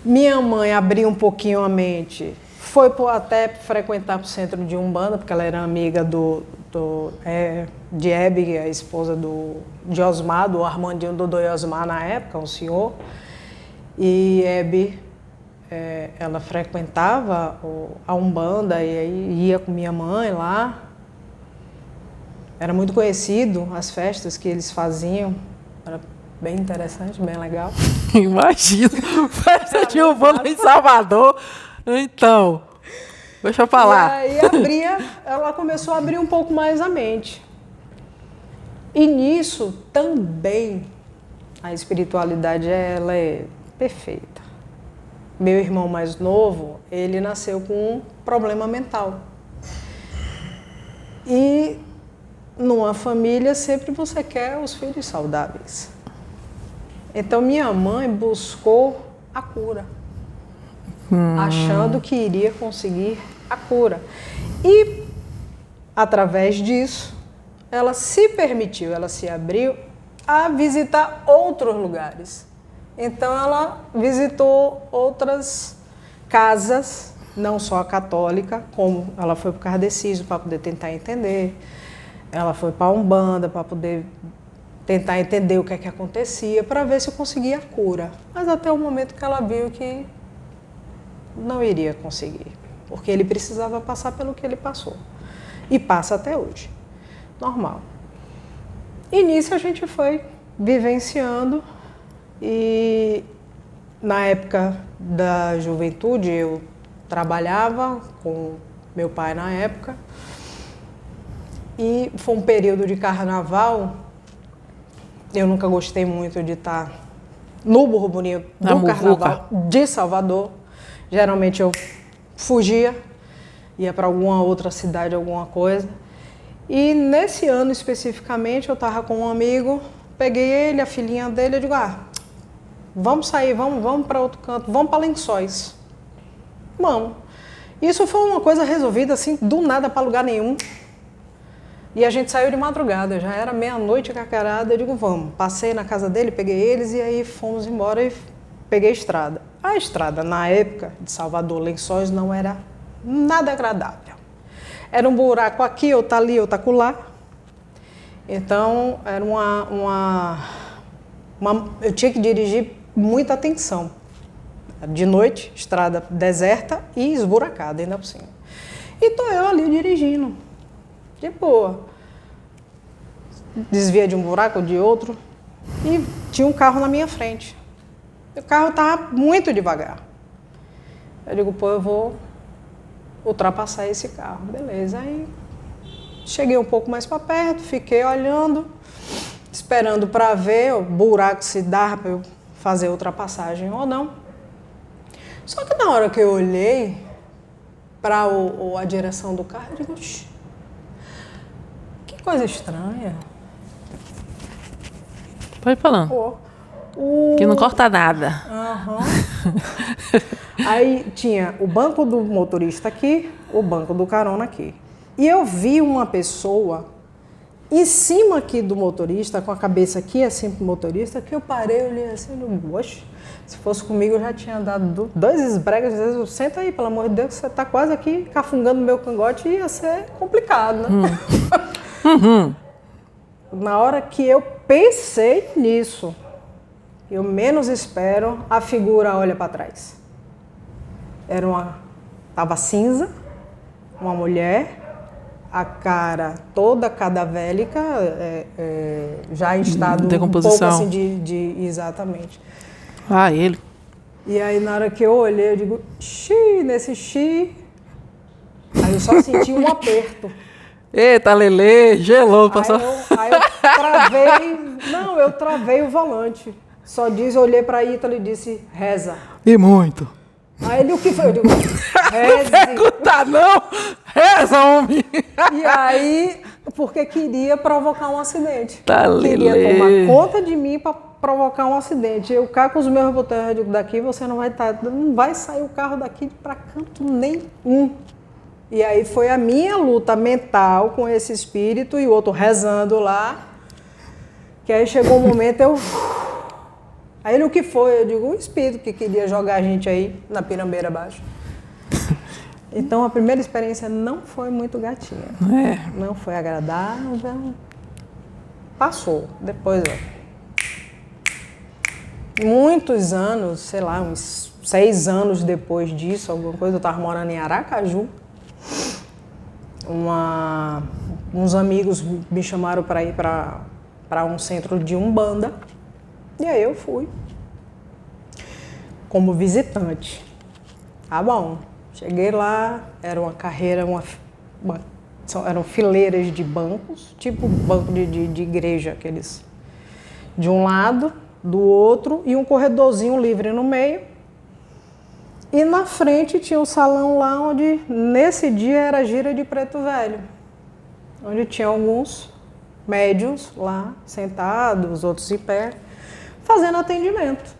Minha mãe abriu um pouquinho a mente, foi até frequentar o centro de Umbanda, porque ela era amiga de Hebe, a esposa de Osmar, do Armandinho Dodô e Osmar na época, um senhor. E Hebe, ela frequentava a Umbanda e aí ia com minha mãe lá. Era muito conhecido as festas que eles faziam. Era bem interessante, bem legal. Imagina, festa de Umbanda em Salvador. Então, deixa eu falar. E aí ela começou a abrir um pouco mais a mente. E nisso também a espiritualidade ela é perfeita. Meu irmão mais novo, ele nasceu com um problema mental. E numa família sempre você quer os filhos saudáveis. Então minha mãe buscou a cura, achando que iria conseguir a cura. E através disso, ela se permitiu, ela se abriu a visitar outros lugares. Então ela visitou outras casas, não só a católica, como ela foi para o kardecismo para poder tentar entender. Ela foi para a Umbanda para poder tentar entender o que é que acontecia, para ver se conseguia a cura. Mas até o momento que ela viu que não iria conseguir, porque ele precisava passar pelo que ele passou. E passa até hoje. Normal. E nisso a gente foi vivenciando e na época da juventude eu trabalhava com meu pai na época e foi um período de carnaval. Eu nunca gostei muito de estar no burburinho do carnaval de Salvador. Geralmente eu fugia, ia para alguma outra cidade, alguma coisa. E nesse ano especificamente eu estava com um amigo peguei ele, a filhinha dele, eu digo, vamos sair, vamos para outro canto, vamos para Lençóis. Vamos. Isso foi uma coisa resolvida assim, do nada, para lugar nenhum. E a gente saiu de madrugada, já era meia-noite cacarada, eu digo, vamos. Passei na casa dele, peguei eles e aí fomos embora e peguei a estrada. A estrada, na época de Salvador, Lençóis, não era nada agradável. Era um buraco aqui, outro ali, outro acolá. Então, era eu tinha que dirigir muita atenção. De noite, estrada deserta e esburacada ainda por cima. E tô eu ali dirigindo. De boa. Desvia de um buraco ou de outro. E tinha um carro na minha frente. O carro estava muito devagar. Eu digo, pô, eu vou ultrapassar esse carro. Beleza. Aí cheguei um pouco mais para perto, fiquei olhando, esperando para ver o buraco se dava para eu fazer ultrapassagem ou não. Só que na hora que eu olhei para a direção do carro, eu digo, que coisa estranha. Pode falar. Que não corta nada. Aí tinha o banco do motorista aqui, o banco do carona aqui. E eu vi uma pessoa em cima aqui do motorista, com a cabeça aqui assim pro motorista, que eu parei, olhei assim, oxe, se fosse comigo eu já tinha dado 2 esbregas, às vezes eu senta aí, pelo amor de Deus, você tá quase aqui cafungando meu cangote e ia ser complicado, né? Na hora que eu pensei nisso, eu menos espero, a figura olha para trás. Tava cinza, uma mulher, a cara toda cadavélica, já em estado decomposição. Um pouco assim exatamente. Ele. E aí na hora que eu olhei, eu digo, nesse aí eu só senti um aperto. Eita, Lelê, gelou, passou. Aí eu travei o volante. Só olhei para Ítalo e disse, reza. E muito. Aí ele, o que foi? Eu digo, reze. Pergunta não, reza, homem. E aí, porque queria provocar um acidente. Queria tomar conta de mim para provocar um acidente. Eu cá com os meus botões, eu digo, daqui você não vai sair o carro daqui para canto nenhum. E aí foi a minha luta mental com esse espírito e o outro rezando lá. Que aí chegou um momento, Aí ele, o que foi? Eu digo, o espírito que queria jogar a gente aí na pirambeira abaixo. Então a primeira experiência não foi muito gatinha. Não foi agradável. Passou. Depois, muitos anos, sei lá, uns 6 anos depois disso, alguma coisa, eu estava morando em Aracaju. Uns amigos me chamaram para ir para um centro de Umbanda. E aí eu fui. Como visitante. Tá bom. Cheguei lá, era uma carreira, eram fileiras de bancos, tipo banco de igreja, aqueles de um lado, do outro, e um corredorzinho livre no meio. E na frente tinha um salão lá onde, nesse dia, era a gira de preto velho. Onde tinha alguns médiuns lá, sentados, outros em pé, fazendo atendimento.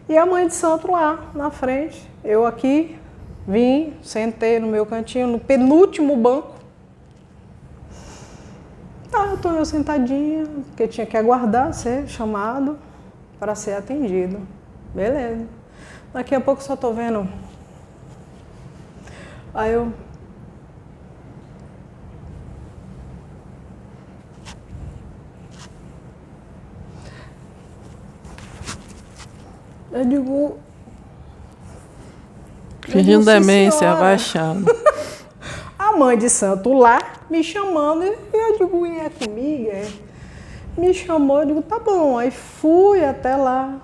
E a mãe de santo lá, na frente. Eu aqui, vim, sentei no meu cantinho, no penúltimo banco. Eu tô eu sentadinha, porque tinha que aguardar ser chamado para ser atendido. Beleza. Daqui a pouco só tô vendo. Aí eu digo... Fingindo demência, abaixando. A mãe de santo lá, me chamando, e eu digo, e é comigo? Me chamou, eu digo, tá bom. Aí fui até lá.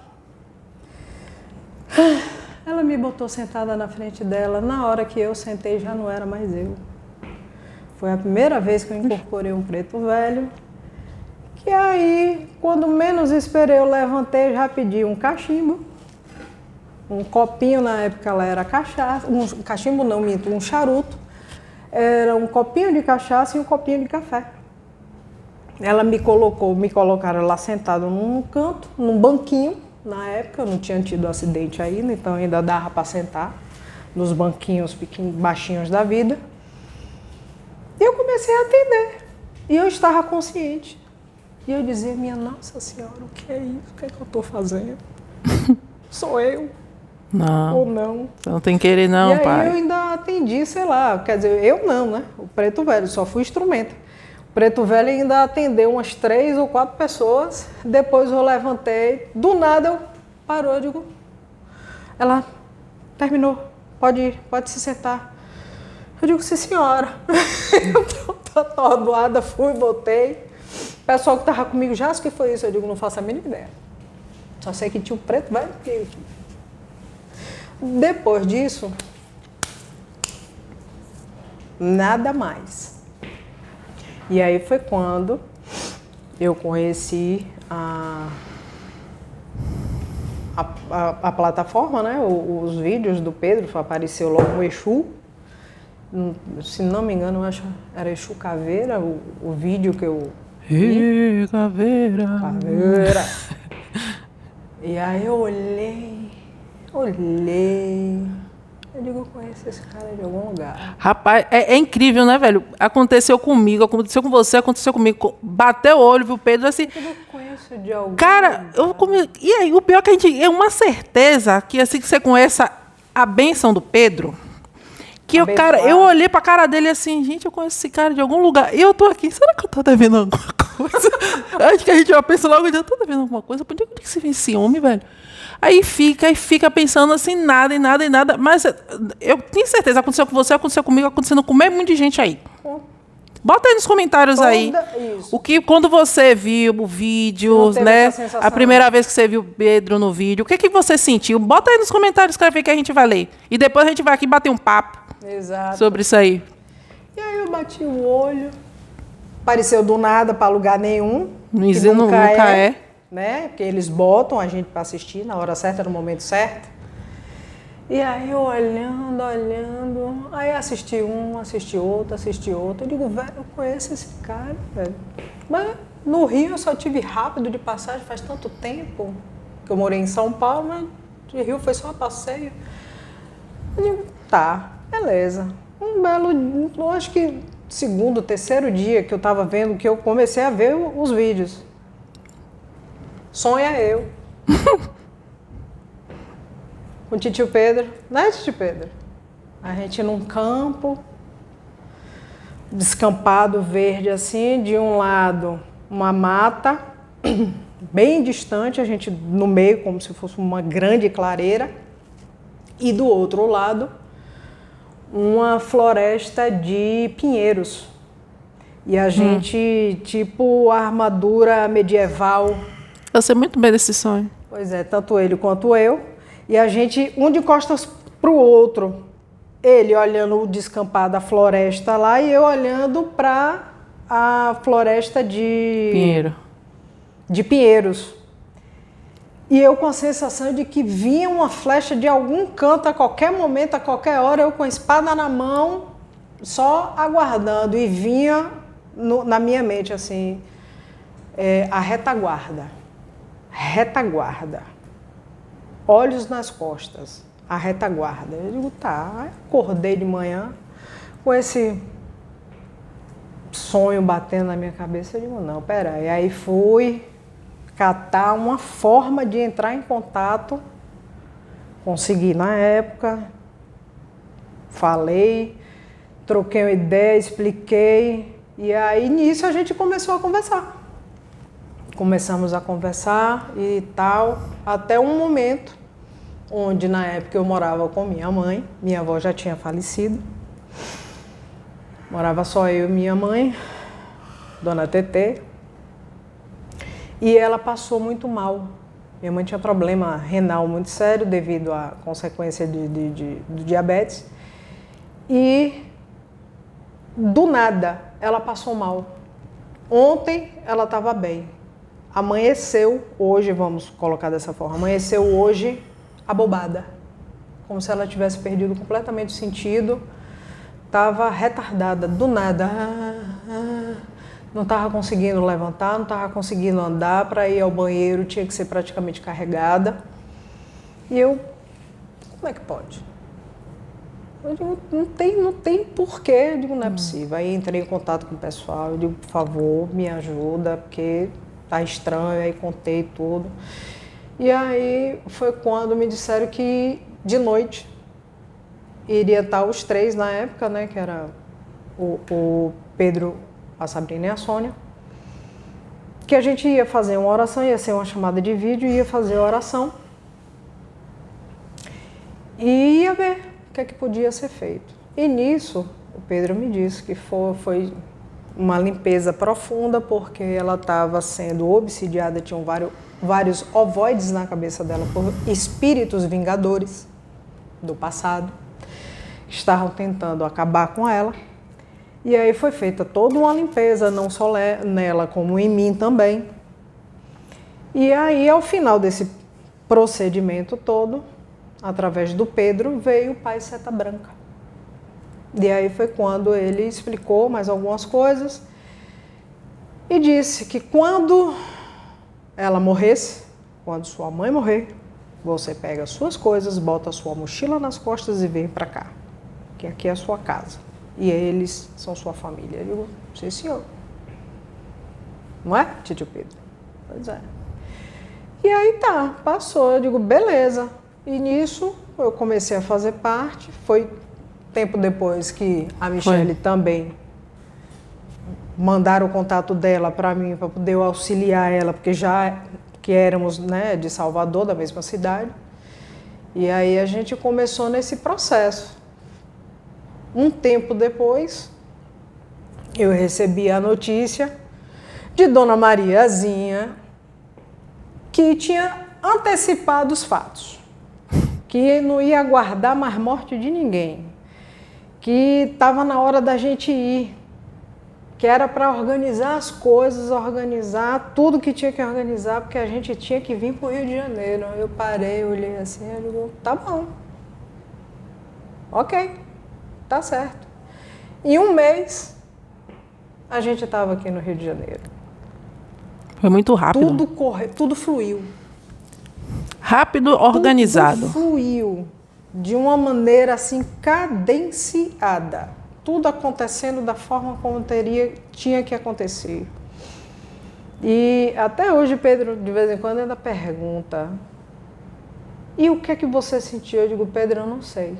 Ela me botou sentada na frente dela. Na hora que eu sentei, já não era mais eu. Foi a primeira vez que eu incorporei um preto velho. Que aí, quando menos esperei, eu levantei e já pedi um cachimbo. Um copinho, na época ela era cachaça. Um cachimbo não, minto, um charuto. Era um copinho de cachaça e um copinho de café. Ela me colocaram lá sentado num canto, num banquinho. Na época eu não tinha tido acidente ainda, então ainda dava para sentar nos banquinhos baixinhos da vida. E eu comecei a atender. E eu estava consciente. E eu dizia, minha Nossa Senhora, o que é isso? O que é que eu estou fazendo? Sou eu? Não. Ou não? Você não tem que querer não, pai. E aí eu ainda atendi, sei lá, quer dizer, eu não, né? O Preto Velho, só fui instrumento. O Preto Velho ainda atendeu umas 3 ou 4 pessoas, depois eu levantei, do nada eu parou, eu digo, ela terminou, pode ir, pode se sentar. Eu digo, sim senhora. Eu tô atordoada, fui, voltei. O pessoal que estava comigo, já acho que foi isso, eu digo, não faço a mínima ideia. Só sei que tinha um Preto Velho aqui. Depois disso, nada mais. E aí foi quando eu conheci a plataforma, né? Os vídeos do Pedro, apareceu logo o Exu. Se não me engano, eu acho que era Exu Caveira, o vídeo que eu vi. Caveira. Caveira. E aí eu olhei. Eu digo, eu conheço esse cara de algum lugar. Rapaz, é incrível, né, velho? Aconteceu comigo, aconteceu com você, aconteceu comigo. Bateu o olho, viu, Pedro, assim... Eu conheço de algum cara, lugar. E aí, o pior é que a gente... É uma certeza que, assim, que você conhece a bênção do Pedro, que eu olhei pra cara dele assim, gente, eu conheço esse cara de algum lugar. E eu tô aqui, será que eu tô devendo alguma coisa? Acho que a gente já pensa logo, eu tô devendo alguma coisa. Por que você vê esse homem, velho? Aí fica pensando assim, nada. Mas eu tenho certeza, aconteceu com você, aconteceu comigo, acontecendo com meio muita gente aí. Bota aí nos comentários aí. Isso. O que, quando você viu o vídeo, né? A primeira vez que você viu o Pedro no vídeo, o que você sentiu? Bota aí nos comentários, escreve que a gente vai ler. E depois a gente vai aqui bater um papo. Exato. Sobre isso aí. E aí eu bati o olho. Apareceu do nada para lugar nenhum. Nunca é. Né? Porque eles botam a gente para assistir na hora certa, no momento certo. E aí eu olhando. Aí assisti um, assisti outro. Eu digo, velho, eu conheço esse cara, velho. Mas no Rio eu só tive rápido de passagem, faz tanto tempo que eu morei em São Paulo, mas de Rio foi só passeio. Eu digo, tá, beleza. Um belo, eu acho que segundo, terceiro dia que eu tava vendo, que eu comecei a ver os vídeos. Sonha eu. Com o titio Pedro, né, titio Pedro? A gente num campo, descampado, verde assim, de um lado uma mata, bem distante, a gente no meio, como se fosse uma grande clareira, e do outro lado, uma floresta de pinheiros. E a gente, tipo armadura medieval. Eu sei muito bem desse sonho. Pois é, tanto ele quanto eu. E a gente, um de costas pro outro. Ele olhando o descampado da floresta lá e eu olhando para a floresta de pinheiros. E eu com a sensação de que vinha uma flecha de algum canto a qualquer momento, a qualquer hora, eu com a espada na mão, só aguardando. E vinha na minha mente assim, a retaguarda. Retaguarda. Olhos nas costas. A retaguarda. Eu digo, tá. Acordei de manhã com esse sonho batendo na minha cabeça. Eu digo, não, peraí. Aí fui catar uma forma de entrar em contato. Consegui na época. Falei, troquei uma ideia, expliquei. E aí nisso a gente começou a conversar. Começamos a conversar e tal, até um momento onde na época eu morava com minha mãe, minha avó já tinha falecido. Morava só eu e minha mãe, Dona Tetê. E ela passou muito mal. Minha mãe tinha problema renal muito sério devido à consequência do diabetes. E do nada ela passou mal. Ontem ela estava bem. Amanheceu hoje, vamos colocar dessa forma, amanheceu hoje abobada. Como se ela tivesse perdido completamente o sentido. Estava retardada, do nada. não estava conseguindo levantar, não estava conseguindo andar, para ir ao banheiro tinha que ser praticamente carregada. E eu, como é que pode? Eu digo, não tem porquê. Eu digo, não é possível. Aí entrei em contato com o pessoal, eu digo, por favor, me ajuda, porque tá estranho, aí contei tudo. E aí foi quando me disseram que de noite iria estar os três na época, né, que era o Pedro, a Sabrina e a Sônia, que a gente ia fazer uma oração, ia ser uma chamada de vídeo, ia fazer a oração e ia ver o que é que podia ser feito. E nisso, o Pedro me disse que foi uma limpeza profunda, porque ela estava sendo obsidiada, tinham vários ovoides na cabeça dela por espíritos vingadores do passado, que estavam tentando acabar com ela. E aí foi feita toda uma limpeza, não só nela, como em mim também. E aí, ao final desse procedimento todo, através do Pedro, veio o pai Seta Branca. E aí foi quando ele explicou mais algumas coisas e disse que quando ela morresse, quando sua mãe morrer, você pega as suas coisas, bota a sua mochila nas costas e vem para cá, que aqui é a sua casa. E eles são sua família. Eu digo, sim, senhor. Não é, tio Pedro? Pois é. E aí tá, passou. Eu digo, beleza. E nisso eu comecei a fazer parte. Foi tempo depois que a Michele também mandaram o contato dela para mim, para poder eu auxiliar ela, porque já que éramos, né, de Salvador, da mesma cidade. E aí a gente começou nesse processo. Um tempo depois, eu recebi a notícia de Dona Mariazinha, que tinha antecipado os fatos, que não ia aguardar mais morte de ninguém, que estava na hora da gente ir, que era para organizar as coisas, organizar tudo que tinha que organizar, porque a gente tinha que vir para o Rio de Janeiro. Eu parei, olhei assim, eu digo, tá bom, ok. Tá certo. Em um mês, a gente estava aqui no Rio de Janeiro. Foi muito rápido. Tudo fluiu. Rápido, organizado. Tudo fluiu de uma maneira assim cadenciada. Tudo acontecendo da forma como tinha que acontecer. E até hoje, Pedro, de vez em quando, ainda pergunta: e o que é que você sentiu? Eu digo, Pedro, eu não sei.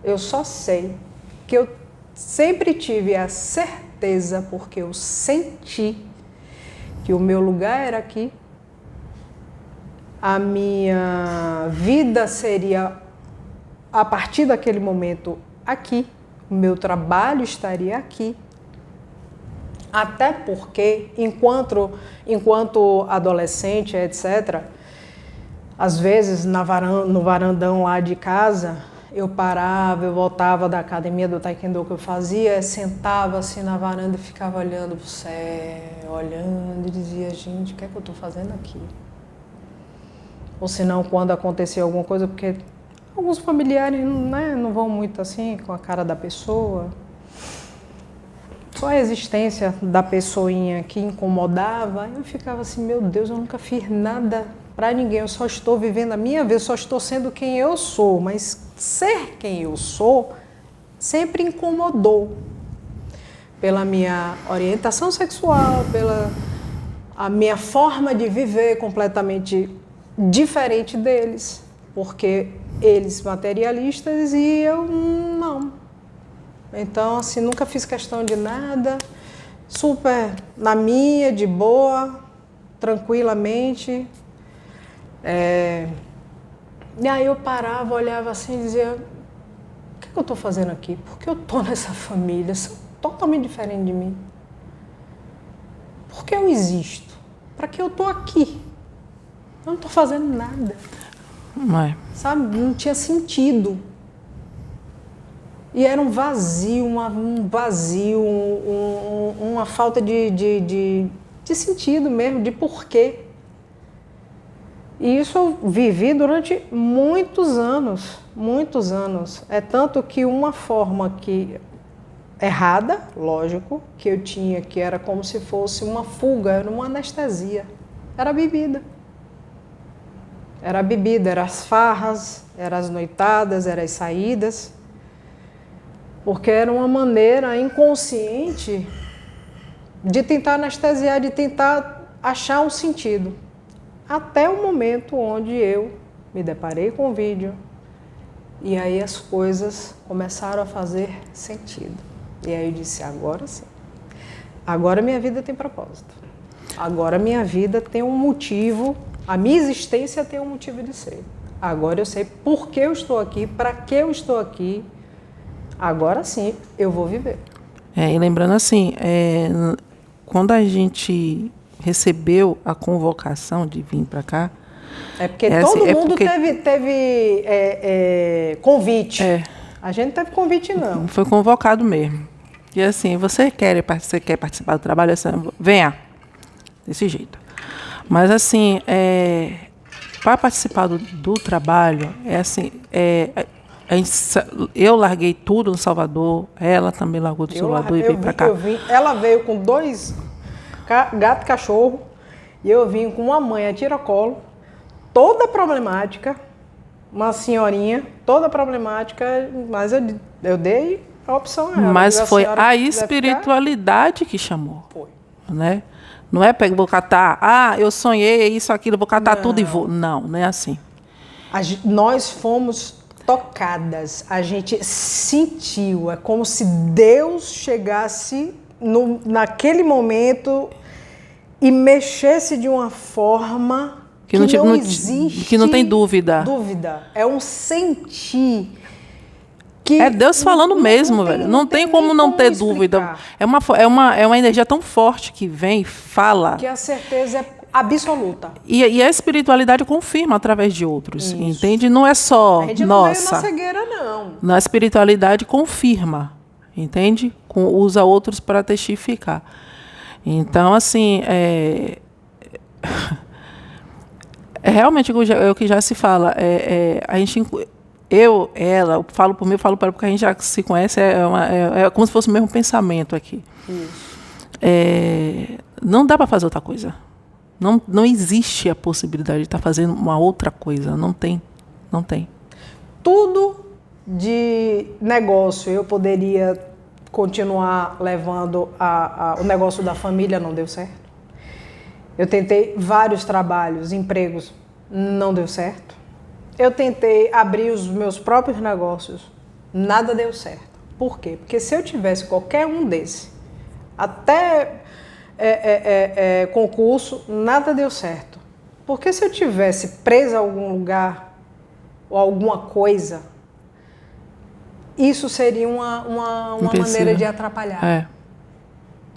Eu só sei que eu sempre tive a certeza, porque eu senti que o meu lugar era aqui, a minha vida seria, a partir daquele momento, aqui, o meu trabalho estaria aqui. Até porque, enquanto adolescente, etc., às vezes no varandão lá de casa, eu parava, eu voltava da academia do taekwondo que eu fazia, sentava assim na varanda e ficava olhando pro céu, olhando e dizia, gente, o que é que eu estou fazendo aqui? Ou senão, quando acontecia alguma coisa, porque alguns familiares, né, não vão muito assim com a cara da pessoa, só a existência da pessoinha que incomodava, eu ficava assim, meu Deus, eu nunca fiz nada para ninguém, eu só estou vivendo a minha vida, eu só estou sendo quem eu sou, mas ser quem eu sou sempre incomodou pela minha orientação sexual, pela a minha forma de viver completamente diferente deles, porque eles materialistas e eu não. Então, assim, nunca fiz questão de nada, super na minha, de boa, tranquilamente. E aí eu parava, olhava assim e dizia, o que eu estou fazendo aqui? Por que eu estou nessa família? São totalmente diferente de mim. Por que eu existo? Para que eu estou aqui? Eu não estou fazendo nada. Sabe? Não tinha sentido. E era um vazio, uma falta de sentido mesmo, de porquê. E isso eu vivi durante muitos anos, muitos anos. É tanto que uma forma que errada, lógico, que eu tinha, que era como se fosse uma fuga, era uma anestesia. Era a bebida. Era a bebida, eram as farras, eram as noitadas, eram as saídas. Porque era uma maneira inconsciente de tentar anestesiar, de tentar achar um sentido. Até o momento onde eu me deparei com o vídeo e aí as coisas começaram a fazer sentido. E aí eu disse, agora sim. Agora minha vida tem propósito. Agora minha vida tem um motivo, a minha existência tem um motivo de ser. Agora eu sei por que eu estou aqui, para que eu estou aqui. Agora sim, eu vou viver. E lembrando assim, quando a gente recebeu a convocação de vir para cá... É porque todo mundo teve convite. A gente não teve convite, não. Foi convocado mesmo. E assim, você quer participar do trabalho? Assim, venha. Desse jeito. Mas assim, para participar do trabalho, eu larguei tudo no Salvador, ela também largou do Salvador e veio para cá. Ela veio com 2 gato e cachorro e eu vim com uma mãe a tiracolo, toda problemática, uma senhorinha, toda problemática, mas eu dei a opção a ela. Mas foi a espiritualidade que chamou. Foi. Né? Não é vou catar, eu sonhei, isso, aquilo, vou catar tudo e vou. Não é assim. Nós fomos tocadas, a gente sentiu, é como se Deus chegasse naquele momento e mexesse de uma forma que não existe. Que não tem dúvida. É um sentir. Deus falando mesmo, velho. Não tem como não ter dúvida. É uma energia tão forte que vem, fala. Que a certeza é absoluta. E a espiritualidade confirma através de outros, entende? Não é só nossa. A gente não veio na cegueira, não. Na espiritualidade confirma, entende? Usa outros para testificar. Então, assim, realmente o que já se fala. A gente... ela, eu falo por mim, eu falo para ela, porque a gente já se conhece, é como se fosse o mesmo pensamento aqui. Isso. Não dá para fazer outra coisa. Não existe a possibilidade de estar fazendo uma outra coisa. Não tem. Tudo de negócio eu poderia continuar levando o negócio da família, não deu certo. Eu tentei vários trabalhos, empregos, não deu certo. Eu tentei abrir os meus próprios negócios, nada deu certo. Por quê? Porque se eu tivesse qualquer um desse, até concurso, nada deu certo. Porque se eu tivesse presa a algum lugar ou alguma coisa, isso seria uma maneira de atrapalhar,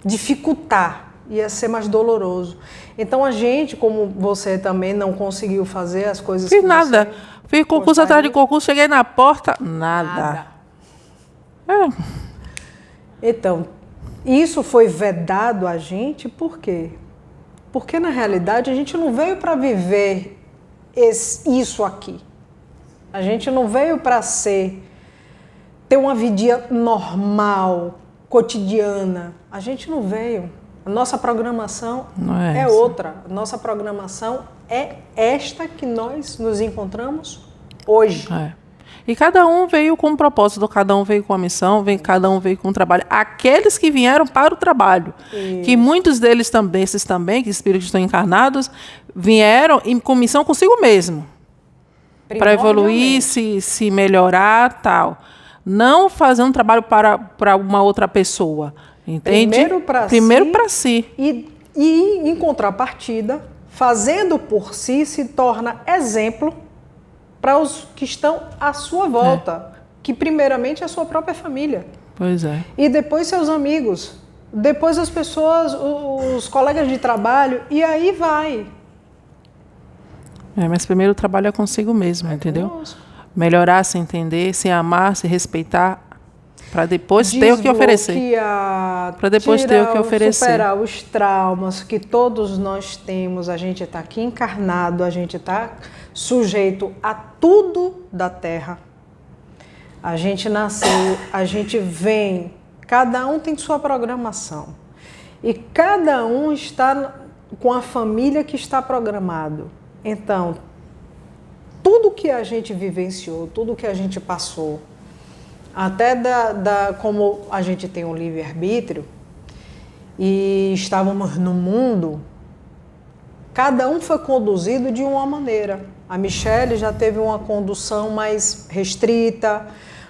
dificultar, ia ser mais doloroso. Então a gente, como você também não conseguiu fazer as coisas Fiz nada. Fiz concurso atrás de concurso, cheguei na porta, nada. Então, isso foi vedado a gente por quê? Porque na realidade a gente não veio para viver isso aqui. A gente não veio para ter uma vida normal, cotidiana. A gente não veio. A nossa programação é outra. A nossa programação é esta que nós nos encontramos hoje. E cada um veio com um propósito, cada um veio com uma missão, cada um veio com um trabalho. Aqueles que vieram para o trabalho, que muitos deles também, esses também, que espíritos estão encarnados, vieram com missão consigo mesmo. Para evoluir, se melhorar, tal. Não fazer um trabalho para uma outra pessoa. Entende? Primeiro para si. E em contrapartida, fazendo por si, se torna exemplo para os que estão à sua volta. Que primeiramente é a sua própria família. Pois é. E depois seus amigos. Depois as pessoas, os colegas de trabalho. E aí vai. Mas primeiro o trabalho é consigo mesmo, entendeu? Conosco. Melhorar, se entender, se amar, se respeitar. Para depois ter o que oferecer. Para depois ter o que oferecer. Superar os traumas que todos nós temos. A gente está aqui encarnado, a gente está sujeito a tudo da Terra. A gente nasceu, a gente vem Cada um tem sua programação. E cada um está com a família que está programado. Então, tudo que a gente vivenciou, tudo que a gente passou, até como a gente tem um livre-arbítrio e estávamos no mundo, cada um foi conduzido de uma maneira. A Michele já teve uma condução mais restrita,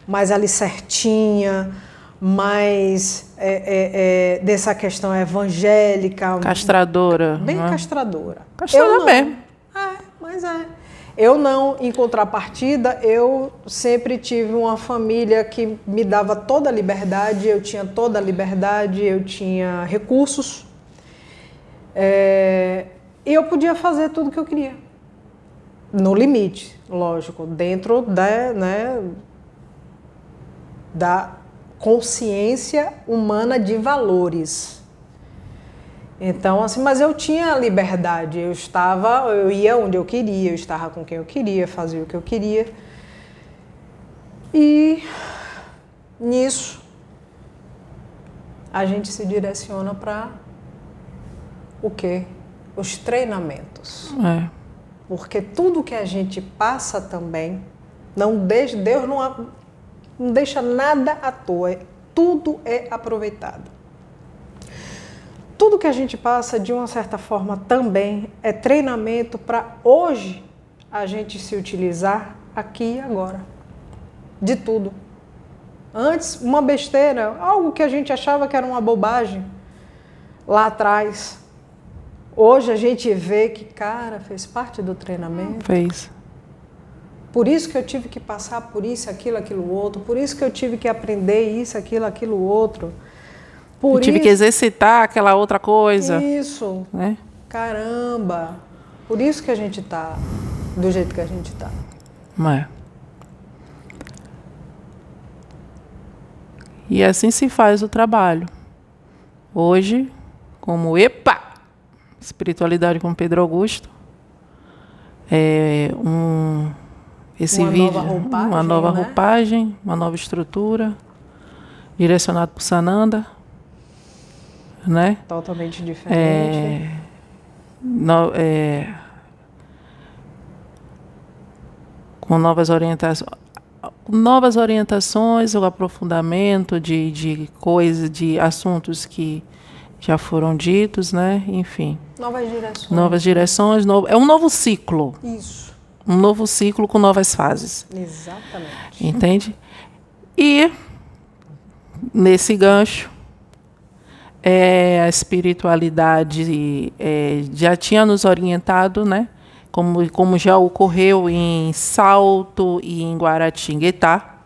mais ali certinha, mais dessa questão evangélica. Castradora. Bem castradora. Castradora mesmo. Mas é. Eu não, em contrapartida, eu sempre tive uma família que me dava toda a liberdade, eu tinha toda a liberdade, eu tinha recursos. E eu podia fazer tudo o que eu queria. No limite, lógico, dentro da consciência humana de valores. Então, assim, mas eu tinha liberdade, eu ia onde eu queria, eu estava com quem eu queria, fazia o que eu queria. E nisso a gente se direciona para o quê? Os treinamentos. Porque tudo que a gente passa também, Deus não deixa nada à toa, tudo é aproveitado. Tudo que a gente passa, de uma certa forma, também é treinamento para hoje a gente se utilizar aqui e agora. De tudo. Antes, uma besteira, algo que a gente achava que era uma bobagem lá atrás. Hoje a gente vê que, cara, fez parte do treinamento. Fez. Por isso que eu tive que passar por isso, aquilo, outro. Por isso que eu tive que aprender isso, aquilo, outro. Eu tive que exercitar aquela outra coisa. Isso. Né? Caramba. Por isso que a gente está do jeito que a gente está. E assim se faz o trabalho. Hoje, como espiritualidade com Pedro Augusto, uma nova roupagem, uma nova estrutura, direcionado por Sananda. Né? Totalmente diferente. Com novas orientações, o aprofundamento de coisas, de assuntos que já foram ditos, né? Enfim. Novas direções. É um novo ciclo. Isso. Um novo ciclo com novas fases. Exatamente. Entende? E nesse gancho, a espiritualidade já tinha nos orientado, né? Como já ocorreu em Salto e em Guaratinguetá,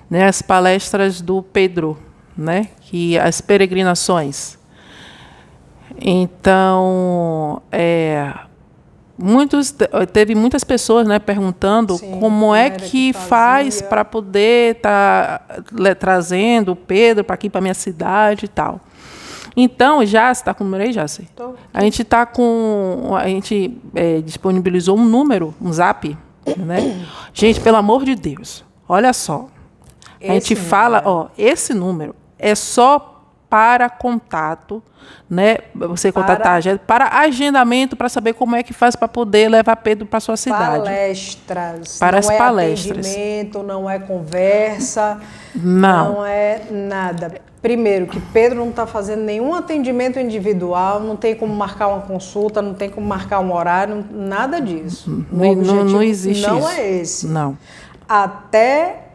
né? As palestras do Pedro, né? Que as peregrinações. Então, teve muitas pessoas, né, perguntando como é que faz para poder estar trazendo o Pedro para aqui, para a minha cidade e tal. Então, já está com o número aí, Jaci? A gente disponibilizou um número, um zap, né? Gente, pelo amor de Deus, olha só. A gente fala, esse número é só para contato, né? Você contatar a gente, para agendamento, para saber como é que faz para poder levar Pedro para sua cidade. Palestras. Para as palestras. Não é atendimento, não é conversa, não é nada. Primeiro, que Pedro não está fazendo nenhum atendimento individual, não tem como marcar uma consulta, não tem como marcar um horário, nada disso. Não existe isso. Não é esse. Não. Até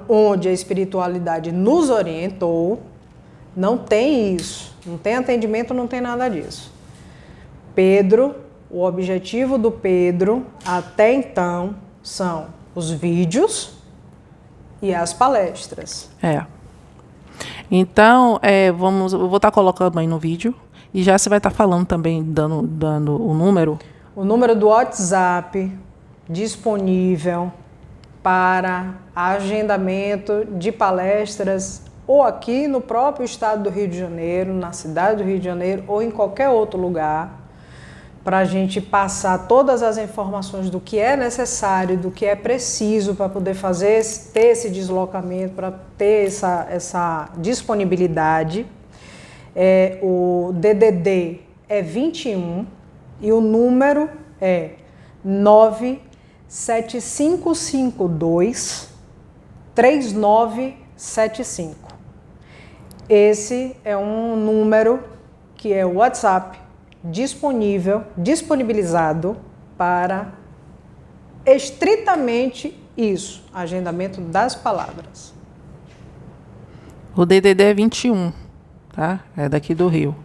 onde a espiritualidade nos orientou, não tem isso. Não tem atendimento, não tem nada disso. Pedro, o objetivo do Pedro, até então, são os vídeos e as palestras. Então, eu vou estar colocando aí no vídeo e já você vai estar falando também, dando o número. O número do WhatsApp disponível para agendamento de palestras ou aqui no próprio estado do Rio de Janeiro, na cidade do Rio de Janeiro ou em qualquer outro lugar. para a gente passar todas as informações do que é necessário, do que é preciso para poder ter esse deslocamento, para ter essa disponibilidade. O DDD é 21 e o número é 97552 3975. Esse é um número que é o WhatsApp disponibilizado para estritamente isso, agendamento das palavras. O DDD é 21, tá? É daqui do Rio.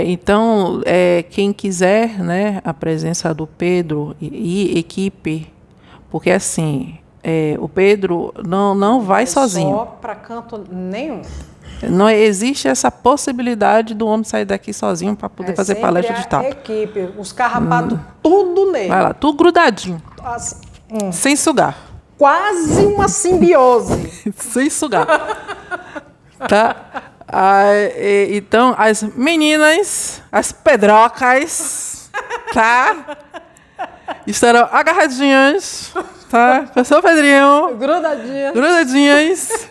Então, quem quiser, né, a presença do Pedro e equipe, porque assim, o Pedro não vai sozinho. Só para canto nenhum. Não existe essa possibilidade do homem sair daqui sozinho para poder fazer palestra de tal. Equipe, os carrapatos, tudo nele. Vai lá, tudo grudadinho. Sem sugar. Quase uma simbiose. Sem sugar. Tá? Então, as meninas, as pedrocas, tá? Estarão agarradinhas, tá? Com o seu Pedrinho. Grudadinhas.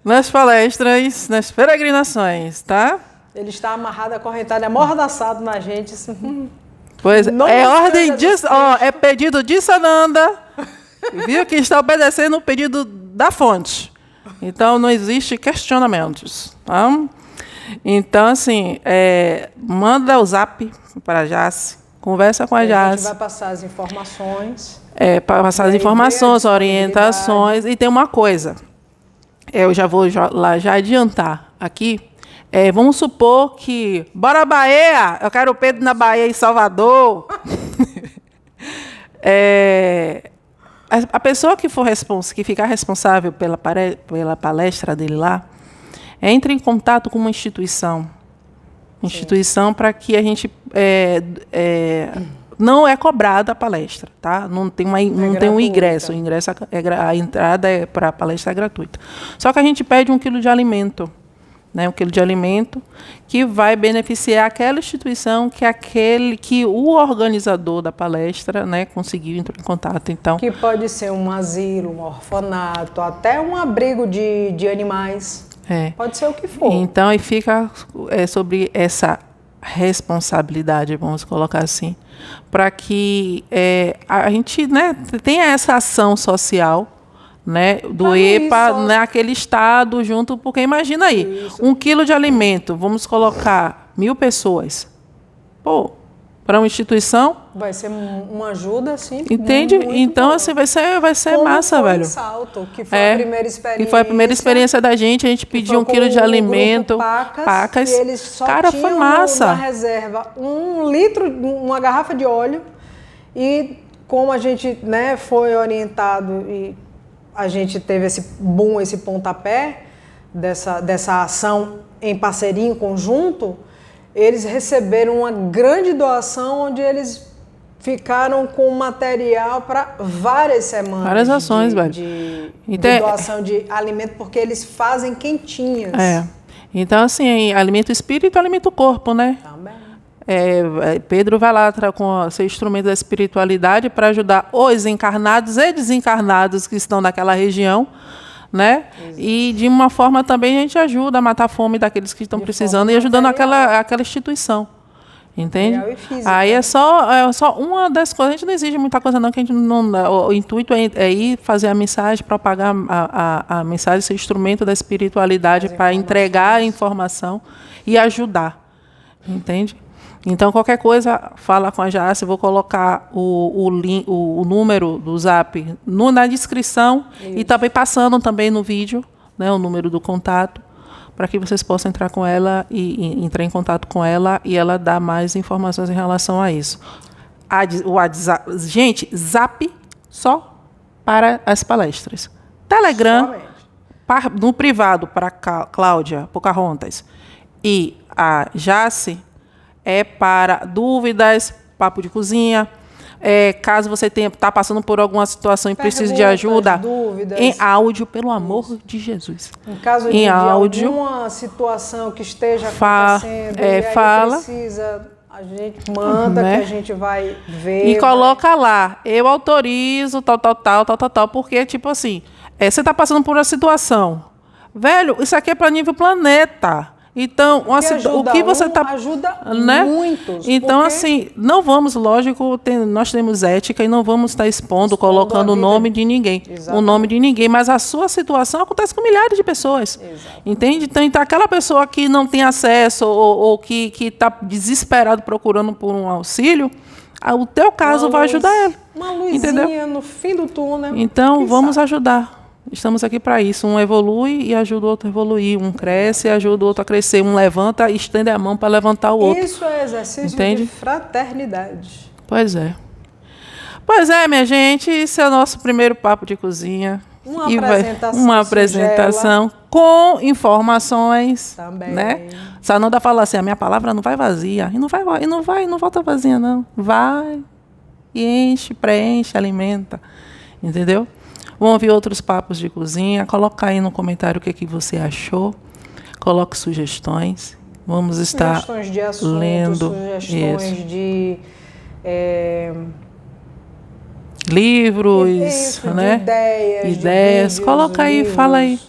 Nas palestras, nas peregrinações, tá? Ele está amarrado, acorrentado, amordaçado na gente. Pois é pedido de Sananda, viu? Que está obedecendo o pedido da fonte. Então, não existe questionamentos, tá? Então, assim, manda o zap para a Jace, conversa com a Jace. A gente vai passar as informações. Para passar as informações, orientações. E tem uma coisa. Eu já vou já adiantar aqui. Vamos supor que... Bora Bahia! Eu quero o Pedro na Bahia, em Salvador. A pessoa que ficar responsável pela palestra dele lá, entre em contato com uma instituição. Instituição para que a gente... não é cobrada a palestra, tá? Não tem um ingresso. A entrada para a palestra é gratuita. Só que a gente pede 1 quilo de alimento, né? 1 quilo de alimento que vai beneficiar aquela instituição que o organizador da palestra, né, conseguiu entrar em contato. Então, que pode ser um asilo, um orfanato, até um abrigo de animais. Pode ser o que for. Então, aí fica sobre essa responsabilidade, vamos colocar assim, para que a gente, né, tenha essa ação social, né, do EPA naquele estado junto, porque imagina aí, 1 quilo de alimento, vamos colocar 1.000 pessoas, para uma instituição vai ser uma ajuda, assim, entende? Muito então boa. Assim vai ser massa, velho. Salto, que foi a primeira experiência. Que foi a primeira experiência da gente, a gente pediu 1 quilo de alimento, pacas. E eles só foi massa. Na reserva 1 litro, uma garrafa de óleo, e como a gente, né, foi orientado e a gente teve esse pontapé dessa ação em parceria, em conjunto, eles receberam uma grande doação onde eles ficaram com material para várias semanas. Várias ações, velho. De doação de alimento, porque eles fazem quentinhas. Então, assim, alimento espírito e alimento corpo, né? Também. Pedro vai lá com seu instrumento da espiritualidade para ajudar os encarnados e desencarnados que estão naquela região, né? Exato. E de uma forma também a gente ajuda a matar a fome daqueles que estão precisando e ajudando aquela instituição, entende? Aí é só uma das coisas. A gente não exige muita coisa não, que a gente não. O intuito é ir fazer a mensagem, propagar a mensagem, ser instrumento da espiritualidade para entregar a informação e ajudar, entende? Então, qualquer coisa, fala com a Jace. Vou colocar o número do Zap na descrição. Isso. E também passando também no vídeo, né, o número do contato, para que vocês possam entrar com ela e entrar em contato com ela e ela dar mais informações em relação a isso. O WhatsApp, gente, Zap só para as palestras. Telegram, no privado, para Cláudia Pocahontas e a Jace, para dúvidas, papo de cozinha. Caso você está passando por alguma situação e precise de ajuda, dúvidas, em áudio, pelo amor de Jesus. Em caso de alguma situação que esteja acontecendo, fala, precisa A gente manda, né? Que a gente vai ver. E coloca lá, eu autorizo, tal, porque, tipo assim, você está passando por uma situação. Velho, isso aqui é para nível planeta. Então, o que você está... Ajuda, né? muitos. Então, assim, não vamos, lógico, nós temos ética e não vamos estar expondo colocando o nome de ninguém. Exatamente. O nome de ninguém, mas a sua situação acontece com milhares de pessoas. Exatamente. Entende? Então, aquela pessoa que não tem acesso ou que está desesperado procurando por um auxílio, o teu caso vai ajudar ela. Uma luzinha, entendeu? No fim do túnel. Então, vamos ajudar. Estamos aqui para isso. Um evolui e ajuda o outro a evoluir. Um cresce e ajuda o outro a crescer. Um levanta e estende a mão para levantar o outro. Isso é exercício de fraternidade. Pois é. Pois é, minha gente. Esse é o nosso primeiro papo de cozinha. Uma apresentação com informações. Também. Né? Só não dá para falar assim, a minha palavra não vai vazia. E não volta vazia, não. Vai e enche, preenche, alimenta. Entendeu? Vamos ouvir outros papos de cozinha. Coloca aí no comentário o que você achou. Coloque sugestões. Vamos estar sugestões de assuntos, lendo. Sugestões isso. De... livros, né? De ideias. De vídeos, coloca aí, livros, fala aí.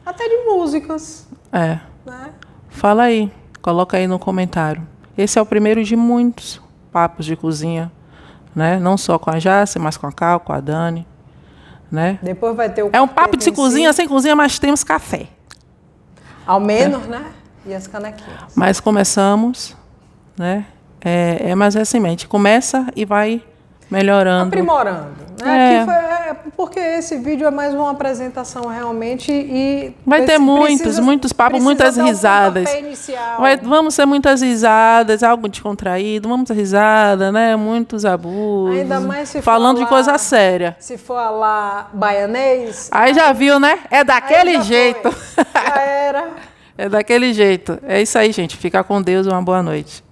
Até de músicas. Né? Fala aí. Coloca aí no comentário. Esse é o primeiro de muitos papos de cozinha. Né? Não só com a Jace, mas com a Cal, com a Dani. Né? Depois vai ter o é um papo de cozinha, sem cozinha, mas temos café. Ao menos, né? E as canequinhas. Mas começamos, né? Mas é assim, a gente começa e vai melhorando. Aprimorando. Né? Porque esse vídeo é mais uma apresentação realmente e... Vai ter muitos papos, muitas risadas. Vamos ter muitas risadas, algo descontraído, muita risada, né? Muitos abusos. Ainda mais se falando de coisa séria. Se for lá baianês... Aí já viu, né? É daquele jeito. Já era. É daquele jeito. É isso aí, gente. Fica com Deus. Uma boa noite.